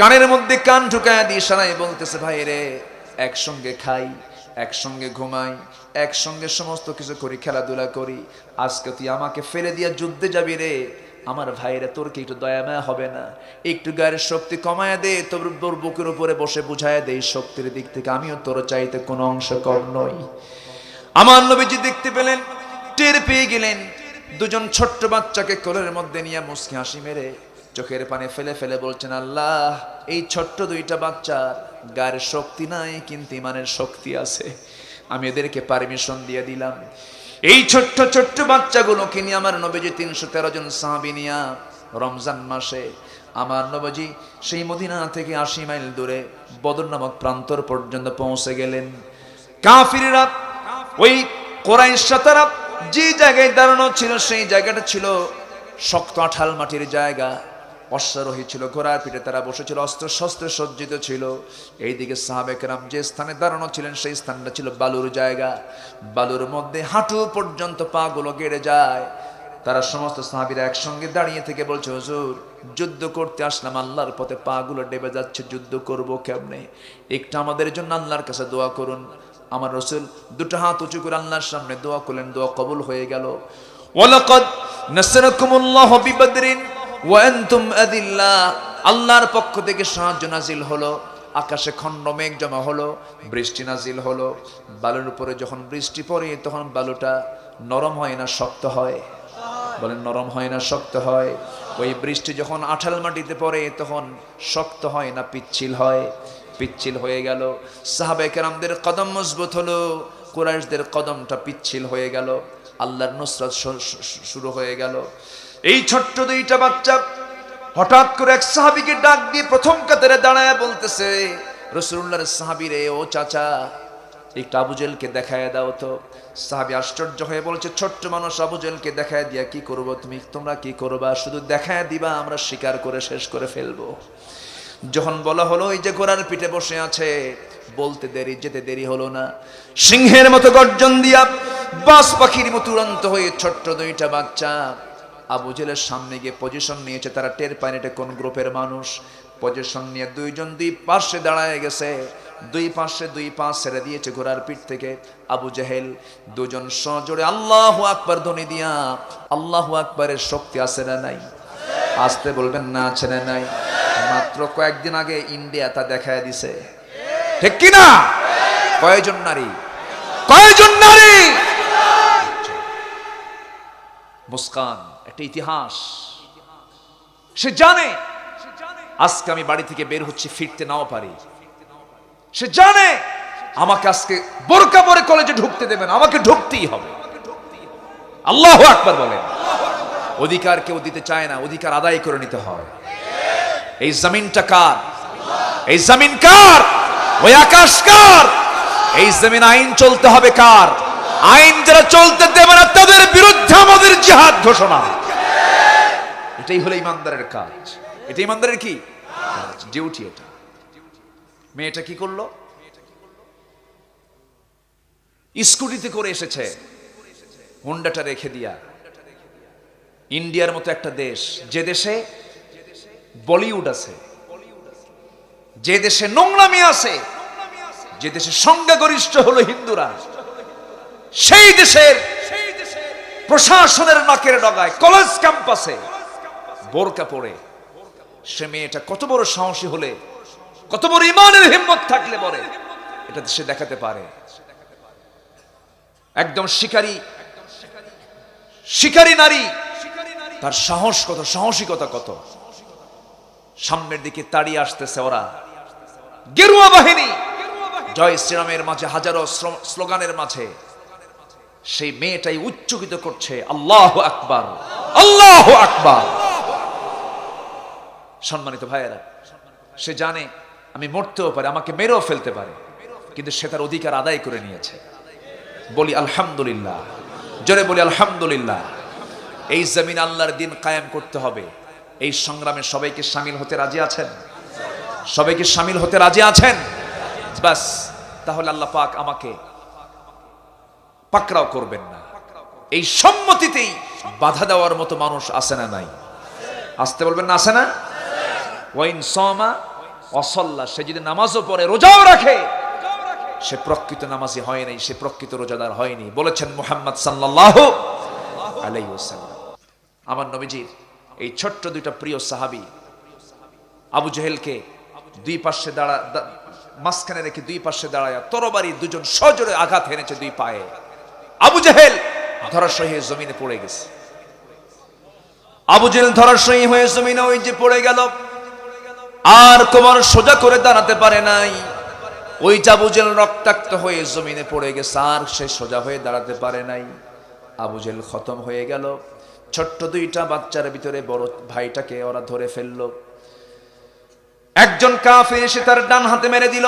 কানের মধ্যে কান ঢুকায় দিয়ে সারাই বলতেছে, ভাই রে, একসঙ্গে খাই, একসঙ্গে ঘুমাই, একসঙ্গে সমস্ত কিছু করি, খেলাধুলা করি, আজকে তুই আমাকে ফেলে দিয়া যুদ্ধে যাবি রে, আমার ভাইরা তোর কি একটু দয়া মায়া হবে না? একটু গায়ের শক্তি কমায় দে, তোর বুকের উপরে বসে বুঝায় দে, শক্তির দিক থেকে আমিও তোর চাইতে কোনো অংশ কম নই। আমার নবীজি দেখতে পেলেন, টের পেয়ে গেলেন, দুজন ছোট্ট বাচ্চাকে কোলের মধ্যে নিয়ে মুচকি হাসি মেরে চোখের পানি ফেলে ফেলে বলছেন, আল্লাহ, এই ছোট্ট দুইটা বাচ্চার গায়ের শক্তি নাই, কিন্তু ইমানের শক্তি আছে, আমি এদেরকে পারমিশন দিয়ে দিলাম। এই ছোট্ট ছোট্ট বাচ্চাগুলোকে নিয়ে আমার নবীজি 313 জন সাহাবী নিয়ে রমজান মাসে আমার নবীজি সেই মদিনা থেকে 80 মাইল দূরে বদর নামক প্রান্তর পর্যন্ত পৌঁছে গেলেন। কাফিররা, ওই কুরাইশরা, তারা যে জায়গায় দাঁড়ানো ছিল সেই জায়গাটা ছিল শক্ত আঠাল মাটির জায়গা, অশ্বারোহী ছিল, ঘোড়ার পিঠে তারা বসেছিল, অস্ত্র শস্ত্রে সজ্জিত ছিল। এইদিকে সাহাবে কেরাম যে স্থানে দাঁড়ানো ছিলেন সেই স্থানটা ছিল বালুর জায়গা, বালুর মধ্যে হাঁটু পর্যন্ত পা গুলো গেড়ে যায়। তারা সমস্ত সাহাবীরা একসঙ্গে দাঁড়িয়ে থেকে বলছে, হুজুর যুদ্ধ করতে আসলাম, আল্লাহর পথে পা গুলো ডেবে যাচ্ছে, যুদ্ধ করব কেমনে? একটু আমাদের জন্য আল্লাহর কাছে দোয়া করুন। আমার রাসূল দুটো হাত উঁচু করে আল্লাহর সামনে দোয়া করলেন, দোয়া কবুল হয়ে গেল। ওয়ালাকাদ নাসরাকুমুল্লাহু বিবদরিন ওয়া আনতুম আদিল্লা, আল্লাহর পক্ষ থেকে সাহায্য নাজিল হলো, আকাশে খণ্ড মেঘ জমা হলো, বৃষ্টি নাজিল হলো। বালুর উপরে যখন বৃষ্টি পড়ে তখন বালুটা নরম হয় না শক্ত হয়? বলেন, নরম হয় না শক্ত হয়? ওই বৃষ্টি যখন আঠাল মাটিতে পড়ে তখন শক্ত হয় না পিচ্ছিল হয়? পিচ্ছিল হয়ে গেল। সাহাবায়ে কেরামদের কদম মজবুত হলো, কুরাইশদের কদমটা পিচ্ছিল হয়ে গেল, আল্লাহর নুসরাত শুরু হয়ে গেল। এই ছোট্ট দুইটা বাচ্চা হঠাৎ করে এক সাহাবীকে ডাক দিয়ে প্রথম কাতারে দাঁড়ায় বলতেছে, রাসূলুল্লাহর সাহাবী রে, ও চাচা, একটু আবু জেহেলকে দেখায় দাও তো। সাহাবী আশ্চর্য হয়ে বলছে, ছোট্ট মানুষ আবু জেহেলকে দেখায় দিয়া কি করবো? তোমরা কি করবা? শুধু দেখায় দিবা, আমরা শিকার করে শেষ করে ফেলবো। যখন বলা হলো ওই যে ঘোড়ার পিঠে বসে আছে, বলতে যেতে দেরি হলো না। সিংহের মতো গর্জন দিয়া বাজ পাখির মতো উড়ন্ত হয়ে ছোট্ট দুইটা বাচ্চা আবু জেহেলের সামনে গিয়ে পজিশন নিয়েছে। তারা টের পায়নি এটা কোন গ্রুপের মানুষ। পজিশন নিয়ে দুইজন দুই পাশে দাঁড়ায় গেছে, দুই পাশে দুই পা ছেড়ে দিয়েছে ঘোড়ার পিঠ থেকে। আবু জেহেল দুজন সজোরে আল্লাহু আকবার ধ্বনি দিয়া, আল্লাহু আকবারের শক্তি আছে না নাই? আসতে বলবেন না, আছে না নাই? মাত্র কয়েকদিন আগে ইন্ডিয়া তা দেখায় দিছে, ঠিক কিনা? কয়জন নারী, কয়জন নারী? মুস্কান একটা ইতিহাস। সে জানে আজকে আমি বাড়ি থেকে বের হচ্ছি, ফিরতে নাও পারি। সে জানে আমাকে আজকে বোরকা পরে কলেজে ঢুকতে দেবেন, আমাকে ঢুকতেই হবে। আল্লাহু আকবার বলেন। অধিকার কেউ দিতে চায় না, অধিকার আদায় করে নিতে হয়। এই জমিনটা কার? এই জমিন কার? ওই আকাশ কার? এই জমিন আইন চলতে হবে কার? আইন যারা চলতে দেবে না তাদের বিরুদ্ধে আমাদের জিহাদ ঘোষণা। এটাই হলো ইমানদারের কাজ। এটা ইমানদারের কি ডিউটি। এটা মেয়েটা কি করলো? স্কুটিতে করে এসেছে, হুন্ডাটা রেখে দিয়া ইন্ডিয়ার মতো একটা দেশ, যে দেশে বলিউড আছে, যে দেশে নোংরামি আছে, যে দেশে সংখ্যাগরিষ্ঠ হলো হিন্দুরা, সেই দেশের প্রশাসনের নাকের ডগায় কলেজ ক্যাম্পাসে বোরকা পরে সে মেয়েটা কত বড় সাহসী হলে, কত বড় ইমানের হিম্মত থাকলে পরে এটা সে দেখাতে পারে। একদম শিকারী নারী, তার সাহস কত, সাহসিকতা কত। সামনের দিকে তাড়িয়ে আসতেছে ওরা, গেরুয়া বাহিনী, জয় শ্রীরামের মাঝে হাজারো স্লোগানের মাঝে সেই মেয়েটাই উচ্চকিত করছে আল্লাহু আকবার, আল্লাহু আকবার। সম্মানিত ভাইয়েরা, সে জানে আমি মরতেও পারে, আমাকে মেরেও ফেলতে পারে, কিন্তু সে তার অধিকার আদায় করে নিয়েছে। বলি আলহামদুলিল্লাহ, জোরে বলি আলহামদুলিল্লাহ। এই জমিন আল্লাহর দিন কায়েম করতে হবে। এই সংগ্রামে সবাইকে শামিল হতে রাজি আছেন? সবাইকে শামিল হতে রাজি আছেন? বাস, তাহলে আল্লাহ পাক আমাকে পাকড়াও করবেন না। এই সম্মতিতেই বাধা দেওয়ার মতো মানুষ আছে না নাই? আসতে বলবেন না, আছে না? ওয়াইন সামা ওয়াসাল্লা, সে যদি নামাজও পড়ে, রোজাও রাখে, সে প্রকৃত নামাজি হয় নাই, সে প্রকৃত রোজাদার হয়নি, বলেছেন মুহাম্মদ সাল্লাল্লাহু আলাইহি ওয়াসাল্লাম। আমার নবীজির এই ছোট্ট দুইটা প্রিয় সাহাবী আবু জেহেলকে দুই পাশে মাঝখানে রেখে দুই পাশে দাঁড়ায় তরবারি দুজন সজোরে আঘাত হেনেছে দুই পায়ে। আবু জেহেল ধরাশয়ী হয়ে জমিনে পড়ে গেছে। আবু জেহেল ধরাশয়ী হয়ে জমিনে ওই যে পড়ে গেল, আর কোমর সোজা করে দাঁড়াতে পারে নাই। ওই আবু জেহেল রক্তাক্ত হয়ে জমিনে পড়ে গেছে, আর সে সোজা হয়ে দাঁড়াতে পারে নাই। আবু জেহেল খতম হয়ে গেল। ছোট্ট দুইটা বাচ্চার ভিতরে বড় ভাইটাকে ওরা ধরে ফেললো। একজন কাফির এসে তার ডান হাতে মেরে দিল,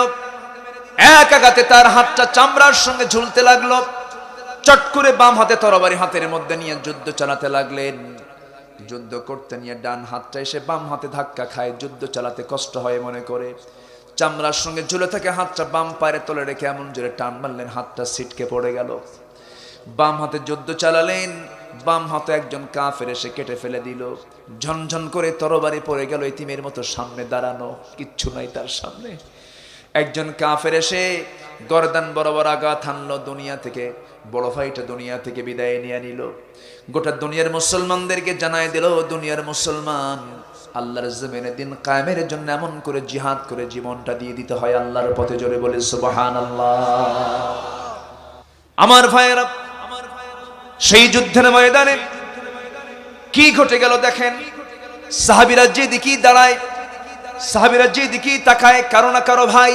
এক আঘাতে তার হাতটা চামড়ার সঙ্গে ঝুলতে লাগলো। চট করে বাম হাতে তরবারি হাতের মধ্যে নিয়ে যুদ্ধ চালাতে লাগলেন। যুদ্ধ করতে নিয়ে ডান হাতটা এসে বাম হাতে ধাক্কা খায়, যুদ্ধ চালাতে কষ্ট হয় মনে করে চামড়ার সঙ্গে ঝুলে থাকে হাতটা বাম পায়ের তলে রেখে এমন জোরে টান মারলেন, হাতটা ছিটকে পড়ে গেল। বাম হাতে যুদ্ধ চালালেন, বাম হাতে একজন কাফের এসে কেটে ফেলে দিল। ঝনঝন করে তরবারি পড়ে গেল, ইতিমের মতো সামনে দাঁড়ানো, কিচ্ছু নাই তার সামনে। একজন কাফের এসে গর্দান বরাবর আঘাত হানলো, দুনিয়া থেকে বড় ভাইটা দুনিয়া থেকে বিদায় নিয়ে নিল। গোটা দুনিয়ার মুসলমানদেরকে জানায় দিল, দুনিয়ার মুসলমান আল্লাহর জমিনে দিন কায়েমের জন্য এমন করে জিহাদ করে জীবনটা দিয়ে দিতে হয় আল্লাহর পথে। জোরে বলে সুবহানাল্লাহ। আমার ভাইয়েরা, সেই যুদ্ধের ময়দানে কি ঘটে গেল দেখেন। সাহাবীরা যেদিকে দাঁড়ায়, সাহাবীরা যেদিকে তাকায়, কারো না কারো ভাই,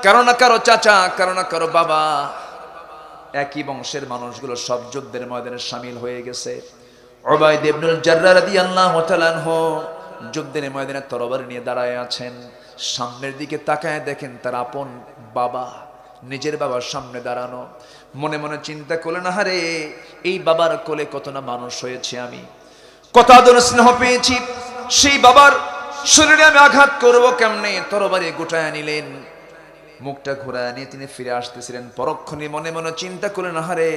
কারো না কারো চাচা, কারো না কারো বাবা, একই বংশের মানুষগুলো সব যুদ্ধের ময়দানে শামিল হয়ে গেছে। উবাইদ ইবনুল জাররাহ রাদিয়াল্লাহু তাআলা আনহু যুদ্ধের ময়দানে তরবারি নিয়ে দাঁড়ায় আছেন। সামনের দিকে তাকায় দেখেন তার আপন বাবা নিজের বাবার সামনে দাঁড়ানো, মনে মনে চিন্তা করলেন, আহারে এই বাবার কোলে কত না মানুষ হয়েছে, আমি কত আদর স্নেহ পেয়েছি, সেই বাবার শরীরে আমি আঘাত করব কেমনে? তরবারি গোটায় নিলেন, মুখটা ঘোরায় নিয়ে তিনি ফিরে আসতেছিলেন। পরক্ষণে মনে মনে চিন্তা করলেন, আহারে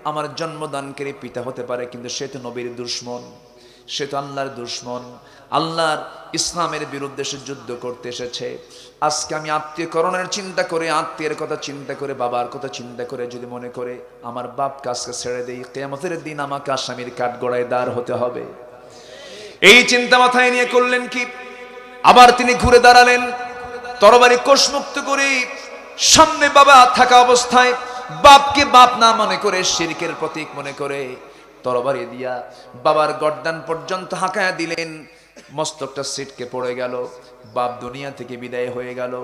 আমার জন্মদানকারী পিতা হতে পারে, কিন্তু সে তো নবীর দুশমন, সে তো আল্লাহর দুশমন, আল্লাহর ইসলামের বিরুদ্ধে সে যুদ্ধ করতে এসেছে। আজকে আমি আত্মীয়করণের চিন্তা করে, আত্মীয়ের কথা চিন্তা করে, বাবার কথা চিন্তা করে যদি মনে করে আমার বাপ কাজকে ছেড়ে দেই, কিয়ামতের দিন আমাকে আসামির কাঠগড়ায় দাঁড় হতে হবে। এই চিন্তা মাথায় নিয়ে করলেন কি, আবার তিনি ঘুরে দাঁড়ালেন, তরবারি কোষমুক্ত করে সামনে বাবা থাকা অবস্থায় বাপকে বাপ না মনে করে, শিরকের প্রতীক মনে করে তরবারি দিয়া বাবার গর্দান পর্যন্ত হাঁকায়া দিলেন। মস্তকটা ছিটকে পড়ে গেল, বাপ দুনিয়া থেকে বিদায় হয়ে গেল।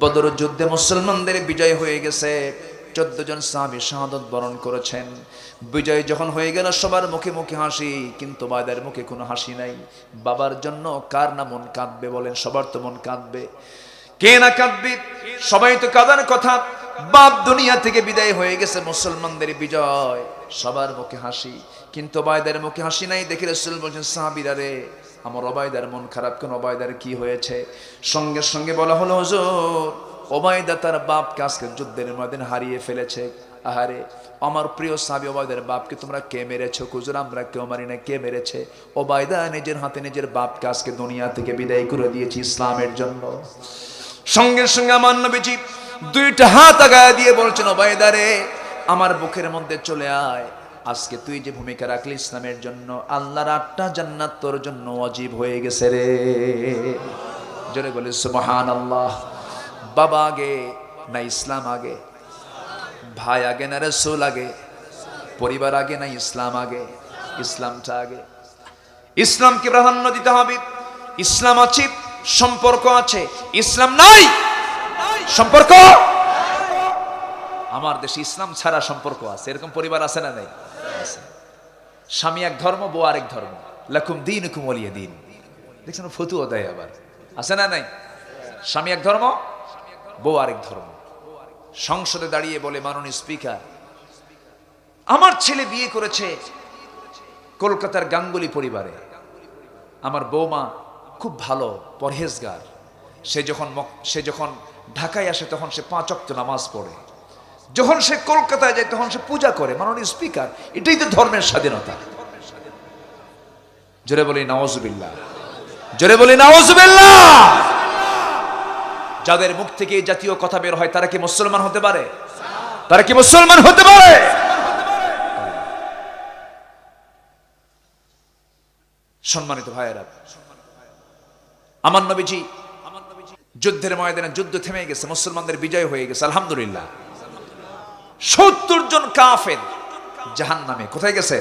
বদর যুদ্ধে মুসলমানদের বিজয় হয়ে গেছে, 14 জন সাহাবী শাহাদাত বরণ করেছেন। বিজয় যখন হয়ে গেল সবার মুখে মুখে হাসি, কিন্তু ওবায়দার মুখে কোনো হাসি নাই। বাবার জন্য কার না মন কাঁদবে বলেন? সবার তো মন কাঁদবে, কে না কাঁদবে? সবাই তো কাঁদার কথা। বাপ দুনিয়া থেকে বিদায় হয়ে গেছে, মুসলমানদের বিজয়, সবার মুখে হাসি, কিন্তু ওবায়দার মুখে হাসি নাই। দেখে রাসূল বলেন, সাহাবীরা রে, আমার ওবায়দার মন খারাপ কেন? ওবায়দার কি হয়েছে? সঙ্গে সঙ্গে বলা হলো, হুজুর ওবায়দা তার বাপকে আজকে যুদ্ধের ময়দানে হারিয়ে ফেলেছে। আহারে আমার প্রিয় সাহাবী, ওবায়দার বাপকে তোমরা কে মেরেছো? হুজুর আমরা কেউ মারি না। কে মেরেছে? ওবায়দা নিজের হাতে নিজের বাপকে আজকে দুনিয়া থেকে বিদায় করে দিয়েছে ইসলামের জন্য। সঙ্গে সঙ্গে আমার নবীজি 2টা হাত আগায় দিয়ে বলছেন, ওবায়দা রে, আমার বুকের মধ্যে চলে আয়। আজকে তুই যে ভূমিকা রাখলি ইসলামের জন্য, আল্লাহর 8টা জান্নাত তোর জন্য ওয়াজিব হয়ে গেছে রে। জোরে বলে সুবহানাল্লাহ। বাবা আগে না ইসলাম আগে? ভাই আগে না রাসূল আগে? পরিবার আগে না ইসলাম আগে? ইসলামটা আগে। ইসলামকে প্রাধান্য দিতে হবে। ইসলাম আছে, সম্পর্ক আছে। ইসলাম নাই, সম্পর্ক। আমার দেশে ইসলাম ছাড়া সম্পর্ক আছে, এরকম পরিবার আছে না নাই? স্বামী এক ধর্ম, বউ আরেক ধর্ম, লাকুম দীনুকুম ওয়ালিয়া দীন। দেখছেন ফতুয়া দেয় আবার, আছে না নাই? স্বামী এক ধর্ম, বউ আরেক ধর্ম। সংসদে দাঁড়িয়ে বলে, মাননীয় স্পিকার, আমার ছেলে বিয়ে করেছে কলকাতার গাঙ্গুলি পরিবারে, আমার বৌমা খুব ভালো পরহেজগার, সে যখন ঢাকায় আসে তখন সে 5 ওয়াক্ত নামাজ পড়ে, যখন সে কলকাতায় যায় তখন সে পূজা করে। মাননীয় স্পিকার, এটাই তো ধর্মের স্বাধীনতা। জোরে বলি নাউজুবিল্লাহ, জোরে বলি নাউজুবিল্লাহ। যাদের মুখ থেকে এই জাতীয় কথা বের হয় তারা কি মুসলমান হতে পারে? তারা কি মুসলমান হতে পারে? সম্মানিত ভাইয়েরা, আমার নবীজি যুদ্ধের ময়দানে যুদ্ধ থেমে গেছে, মুসলমানদের বিজয় হয়ে গেছে, আলহামদুলিল্লাহ। 70 জন কাফের জাহান্নামে। কোথায় গেছে?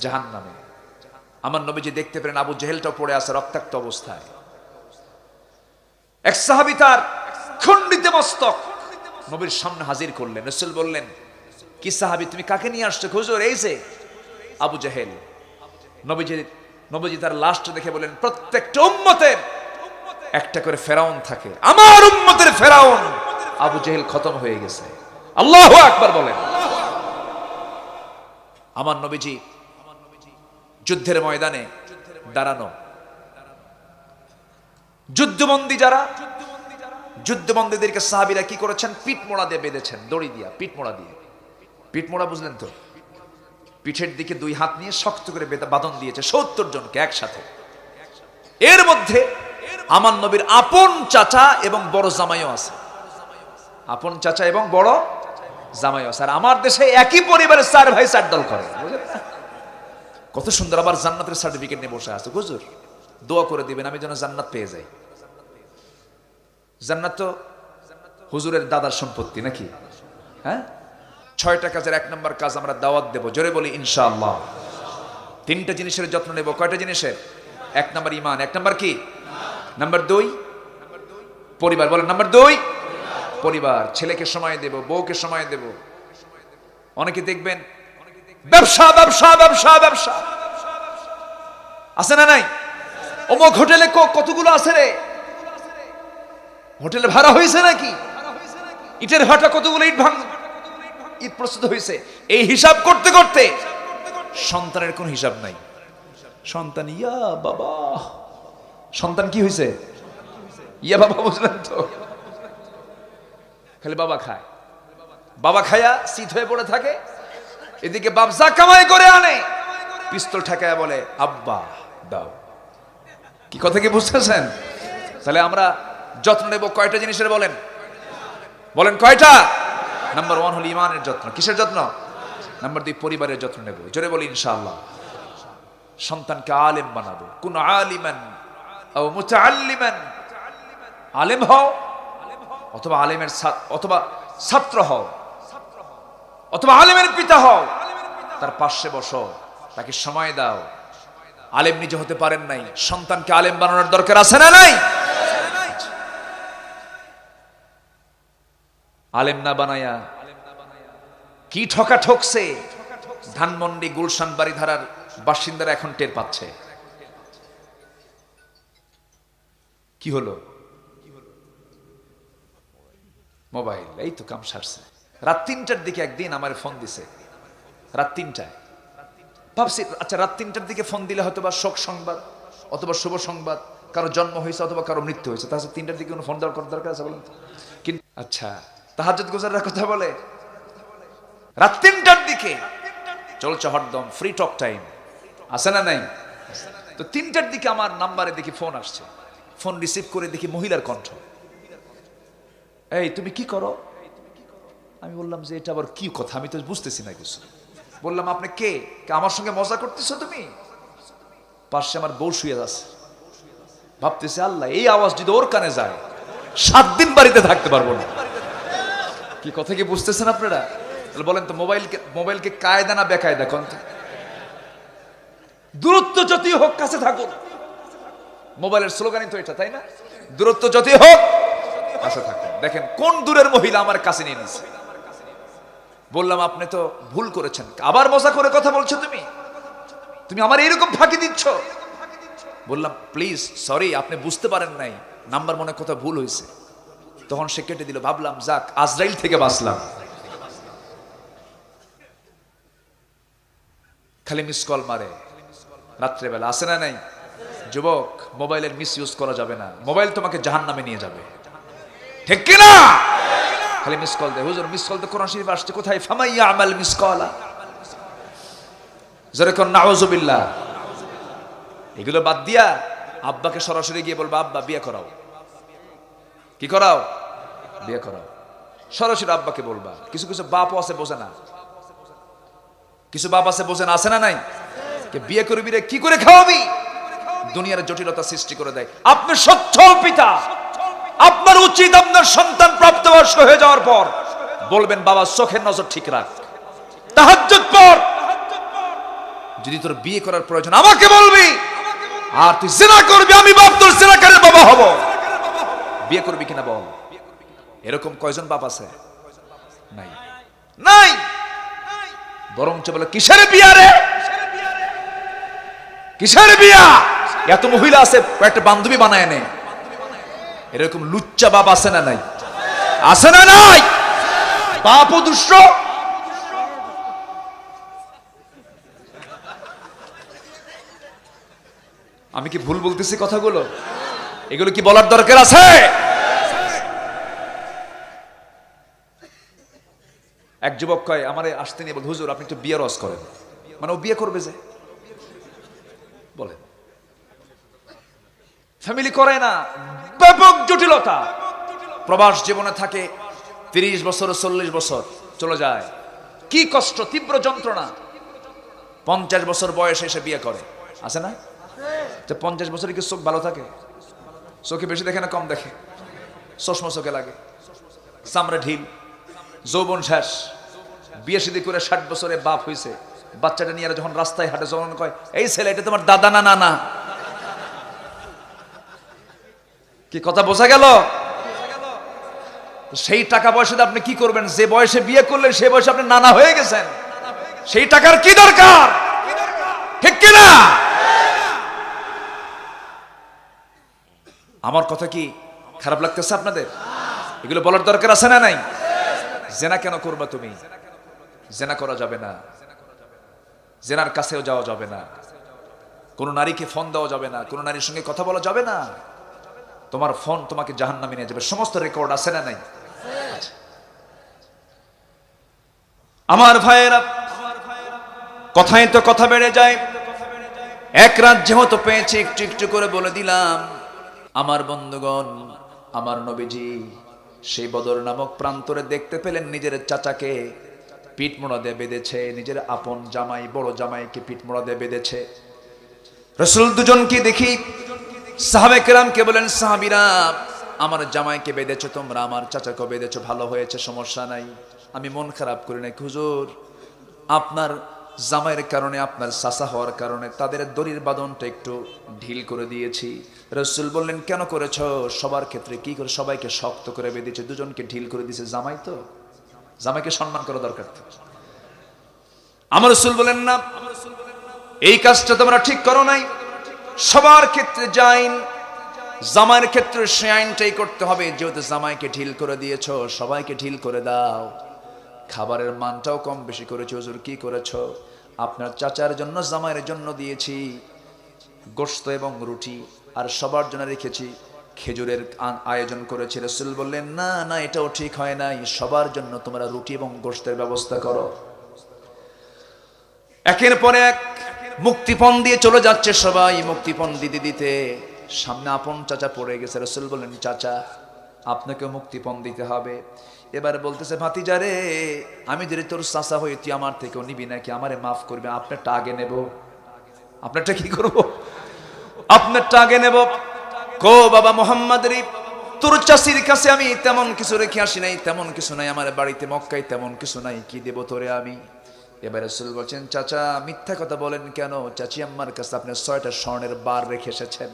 জাহান্নামে। আমার নবীজি দেখতে পেলেন আবু জেহেলটাও পড়ে আছে রক্তাক্ত অবস্থায়। এক সাহাবী তার খণ্ডিত মস্তক নবীর সামনে হাজির করলেন। রাসূল বললেন, কি সাহাবী, তুমি কাকে নিয়ে আসছো? হুজুর এই যে আবু জেহেল। নবীজি তার লাশটা দেখে বলেন, প্রত্যেকটা উম্মতের একটা করে ফেরাউন থাকে, আমার উম্মতের ফেরাউন আবু জেহেল খতম হয়ে গেছে। আল্লাহু আকবার বলেন। আমার নবীজি যুদ্ধের ময়দানে দাঁড়ানো, যুদ্ধবন্দী যারা, যুদ্ধবন্দীদেরকে সাহাবীরা কি করেছেন? পিঠ মোড়া দিয়ে বেঁধেছেন, দড়ি দিয়া, পিঠ মোড়া দিয়ে। পিঠ মোড়া বুঝলেন তো? পিঠের দিকে 2 হাত নিয়ে শক্ত করে বাঁধন দিয়েছে 70 জনকে একসাথে। এর মধ্যে আমার নবীর আপন চাচা এবং বড় জামাইও আছে। আপন চাচা এবং বড় জামাইও আছে। আর আমার দেশে একই পরিবারের 4 ভাই 4 দল করে, বুঝলেন না? কত সুন্দর। আবার জান্নাতের সার্টিফিকেট নিয়ে বসে আছে। হুজুর দোয়া করে দিবেন আমি যেন জান্নাত পেয়ে যাই। জান্নাত তো হুজুরের দাদার সম্পত্তি নাকি? হ্যাঁ, 6টা কাজের 1 নম্বর কাজ আমরা দাওয়াত দেব। জোরে বলি ইনশাআল্লাহ। 3টা জিনিসের যত্ন নেব। কয়টা জিনিসের? 1 নম্বর ঈমান। 1 নম্বর কি? নাম্বার 2 পরিবার। বলেন নাম্বার 2 পরিবার। ছেলেকে সময় দেব, বউকে সময় দেব। অনেকে দেখবেন ব্যবসা ব্যবসা ব্যবসা ব্যবসা, আছে না নাই? অমুক হোটেলে কতগুলো আছে রে, হোটেলে ভাড়া হয়েছে নাকি? ইটের ভাটা কতগুলো ইট ইট প্রস্তুত হয়েছে। এই হিসাব করতে করতে সন্তানের কোন হিসাব নাই। সন্তান ইয়া বাবা, সন্তান কি হয়েছে ইয়া বাবা, বুঝলেন তো? খালি বাবা খায়, বাবা খায়া শীত হয়ে পড়ে থাকে। এদিকে বাপ যা কামাই করে আনে পিস্তল ঠেকায় বলে আব্বা দাও। কি কথা কি বুঝতেছেন? তাহলে আমরা যত্ন নেব কয়টা জিনিসের, বলেন বলেন কয়টা? নাম্বার 1 হলো ইমানের যত্ন। কিসের যত্ন? নাম্বার 2 পরিবারের যত্ন নেব। জোরে বলি ইনশাআল্লাহ। সন্তানকে আলেম বানাবো। কোন আলিমান ও মুতাআল্লিমান, আলেম হও অথবা আলেমের অথবা ছাত্র হও অথবা আলেমের পিতা হও, তার পাশে বসো, তাকে সময় দাও। আলেম নিজে হতে পারেন নাই, সন্তানকে আলেম বানানোর দরকার আছে না নাই? আলেম না বানায়া কি ঠকা ঠকছে ধানমন্ডি গুলশান বাড়িধারার বাসিন্দারা এখন টের পাচ্ছে। কি হলো? মোবাইল। এই তো কাম সারছে। রাত 3টার দিকে একদিন আমার ফোন দিছে, রাত 3টায়। ভাবছি আচ্ছা রাত 3টার দিকে ফোন দিলে হয়তো বা শোক সংবাদ অথবা শুভ সংবাদ, কারো জন্ম হয়েছে অথবা কারো মৃত্যু হয়েছে, তাহলে 3টার দিকে কোনো ফোন দেওয়ার দরকার আছে বলেন? কিন্তু আচ্ছা তাহাজ্জুদ গুজারের কথা বলে রাত 3টার দিকে চলছে হরদম ফ্রি টক টাইম, আছে না নাই? তো 3টার দিকে আমার নাম্বারে দেখি ফোন আসছে। ফোন রিসিভ করে দেখি মহিলার কণ্ঠ। এই তুমি কি করো? আমি বললাম যে এটা আবার কি কথা, আমি তো বুঝতেছি না কিছু। বললাম আপনি কে? আমার সঙ্গে মজা করতেছো তুমি? পাশে আমার বউ শুয়ে আছে, ভাবতেছে আল্লাহ এই আওয়াজ যদি ওর কানে যায় 7 দিন বাড়িতে থাকতে পারবো না। কি কথা কি বুঝতেছেন আপনারা? বলেন তো মোবাইলকে কায়দা না বেকায়দা কোন? দূরত্ব যতই হোক কাছে থাকুন। মোবাইলের স্লোগানই তো এটা, তাই না? দূরত্ব যতই হোক কাছে থাকুন। দেখেন কোন দূরের মহিলা আমার কাছে নিয়ে নিছে। বললাম আপনি তো ভুল করেছেন, আবার মজা করে কথা বলছো তুমি, তুমি আমার এইরকম ফাঁকি দিচ্ছ। বললাম প্লিজ সরি, আপনি বুঝতে পারেন নাই, নাম্বার মনে কথা ভুল হয়েছে। তখন সে কেটে দিল। ভাবলাম যাক আজরাইল থেকে বাঁচলাম। খালি মিস কল মারে রাত্রেবেলা, আছে না নাই? যুবক, মোবাইলের মিস ইউজ করা যাবে না। মোবাইল তোমাকে জাহান্নামে নিয়ে যাবে, ঠিক কি না? খালি মিস কল দেয়। হুজুর মিস কল তো কোরআন শরীফে আসছে, কোথায়? ফামাইয়া আমাল মিস কলা, যেরকম নাউজুবিল্লাহ। এগুলো বাদ দিয়া আব্বাকে সরাসরি গিয়ে বলবা আব্বা বিয়ে করাও। কি করাও? বিয়ে করাও। সরাসরি আব্বাকে বলবা। কিছু কিছু বাপও আছে বোঝে না, কিছু বাপ আছে বোঝে না, আছে না নাই? বিয়ে করবি রে, কি করে খাওয়াবি? দুনিয়ার জটিলতা সৃষ্টি করে দেয়। আপনি সচ্ছল পিতা, আপনার উচিত আপনার সন্তান প্রাপ্তবয়স্ক হয়ে যাওয়ার পর বলবেন বাবা চোখের নজর ঠিক রাখ, তাহাজ্জুদ পড়, যদি তোর বিয়ে করার প্রয়োজন আমাকে বলবি, আর তুই জিনা করবি আমি বাপ তোর জিনাকারের বাবা হব। বিয়ে করবি কিনা বল। এরকম কয়জন বাপ আছে? নাই, নাই। বরঞ্চ বলে কিসের বিয়া রে, কিসের বিয়া? এত মহিলা আছে একটা বান্ধবী বানায় নে। এরকম লুচ্চা বাপ আছে না নাই? আছে না নাই? বাপ ও দুষ্ট। আমি কি ভুল বলতেছি কথাগুলো? এগুলো কি বলার দরকার আছে? এক যুবক কয় আমারে আসতে নিয়ে বল, হুজুর আপনি একটু বিয়ে রস করেন। মানে ও বিয়ে করবে যে, বলেন ফ্যামিলি করে না, ব্যাপক জটিলতা। প্রবাস জীবনে থাকে 30 বছর 40 বছর চলে যায়, কি কষ্ট, তীব্র যন্ত্রণা। 50 বছর বয়সে এসে বিয়ে করে, আছে না? 50 বছরে কি চোখ ভালো থাকে? চোখে বেশি দেখে না কম দেখে? চশমা চোখে লাগে, চামড়া ঢিল, যৌবন শেষ। বিয়ে শাদী করে 60 বছরে বাপ হয়েছে, বাচ্চাটা নিয়ে যখন রাস্তায় হাঁটে যখন কয় এই ছেলে এটা তোমার দাদা না নানা। কি কথা বোঝা গেল? সেই টাকা পয়সা আপনি কি করবেন? যে বয়সে বিয়ে করলেন সেই বয়সে আপনি নানা হয়ে গেছেন, সেই টাকার কি দরকার? ঠিক কিনা? আমার কথা কি খারাপ লাগতেছে আপনাদের? এগুলো বলার দরকার আছে না নাই? জেনা কেন করবা তুমি? জেনা করা যাবে না, জেনার কাছেও যাওয়া যাবে না, কোনো নারীকে ফোন দেওয়া যাবে না, কোনো নারীর সঙ্গে কথা বলা যাবে না। তোমার ফোন তোমাকে জাহান্নামে নিয়ে যাবে। সমস্ত রেকর্ড আছে না নাই? আমার ভাইয়েরা, কথায় তো কথা বেড়ে যায়। এক রাত যেহেতু পেয়েছি, একটু একটু করে বলে দিলাম। আমার বন্ধুগণ, আমার নবীজি সেই বদর নামক প্রান্তরে দেখতে পেলেন নিজের চাচাকে পিঠ মোড়া দিয়ে বেঁধেছে, নিজের আপন জামাই বড় জামাইকে পিঠ মোড়া দিয়ে বেঁধেছে। রাসূল দুজনকে দেখি সাহাবে কেরামকে বলেন, সাহাবীরা আমার জামাইকে বেঁধেছো তোমরা, আমার চাচাকে বেঁধেছো, ভালো হয়েছে, সমস্যা নাই, আমি মন খারাপ করি নাই। হুজুর, আপনার জামাইয়ের কারণে, আপনার চাচা হওয়ার কারণে তাদের দড়ির বাঁধনটা একটু ঢিল করে দিয়েছি। রাসূল বললেন, কেন করেছ? সবার ক্ষেত্রে কি করে সবাইকে শক্ত করে বেঁধেছে, দুজনকে ঢিল করে দিয়েছে, জামাই তো, জামাইকে সম্মান করা দরকার। আমার রাসূল বলেন, না, এই কাজটা তোমরা ঠিক করো নাই। সবার ক্ষেত্রে যে আইন, জামাইয়ের ক্ষেত্রে সে আইনটাই করতে হবে। যেহেতু জামাইকে ঢিল করে দিয়েছ, সবাইকে ঢিল করে দাও। খাবারের মানটাও কম বেশি করেছে। হুজুর, কি করেছ? আপনার চাচার জন্য, জামাইয়ের জন্য দিয়েছি গোশত এবং রুটি, আর সবার জন্য রেখেছি খেজুরের আয়োজন করেছে। রাসূল বললেন, না না, এটাও ঠিক হয় নাই, সবার জন্য তোমরা রুটি এবং গোশতের ব্যবস্থা করো। একের পর এক মুক্তিপণ দিয়ে চলে যাচ্ছে সবাই। মুক্তিপণ দিতে দিতে সামনে আপন চাচা পড়ে গেছে। রাসূল বললেন, চাচা আপনাকে মুক্তিপণ দিতে হবে। এবার বলতেছে, ভাতিজা রে, আমি যদি তোর চাচা হই, তুই আমার থেকেও নিবি নাকি? আমারে মাফ করবে, আপনারটা আগে নেব। আপনারটা কি করব? আপনারটা আগে নেব। কো বাবা মুহাম্মদ রে, তোর চাচির কাছে আমি তেমন কিছু রেখে আসি নাই, তেমন কিছু নাই আমার বাড়িতে মক্কায়, তেমন কিছু নাই, কি দেব তোরে আমি? এবার রাসূল বলছেন, চাচা মিথ্যা কথা বলেন কেন? চাচি আম্মার কাছে আপনি 6টা স্বর্ণের বার রেখে এসেছেন।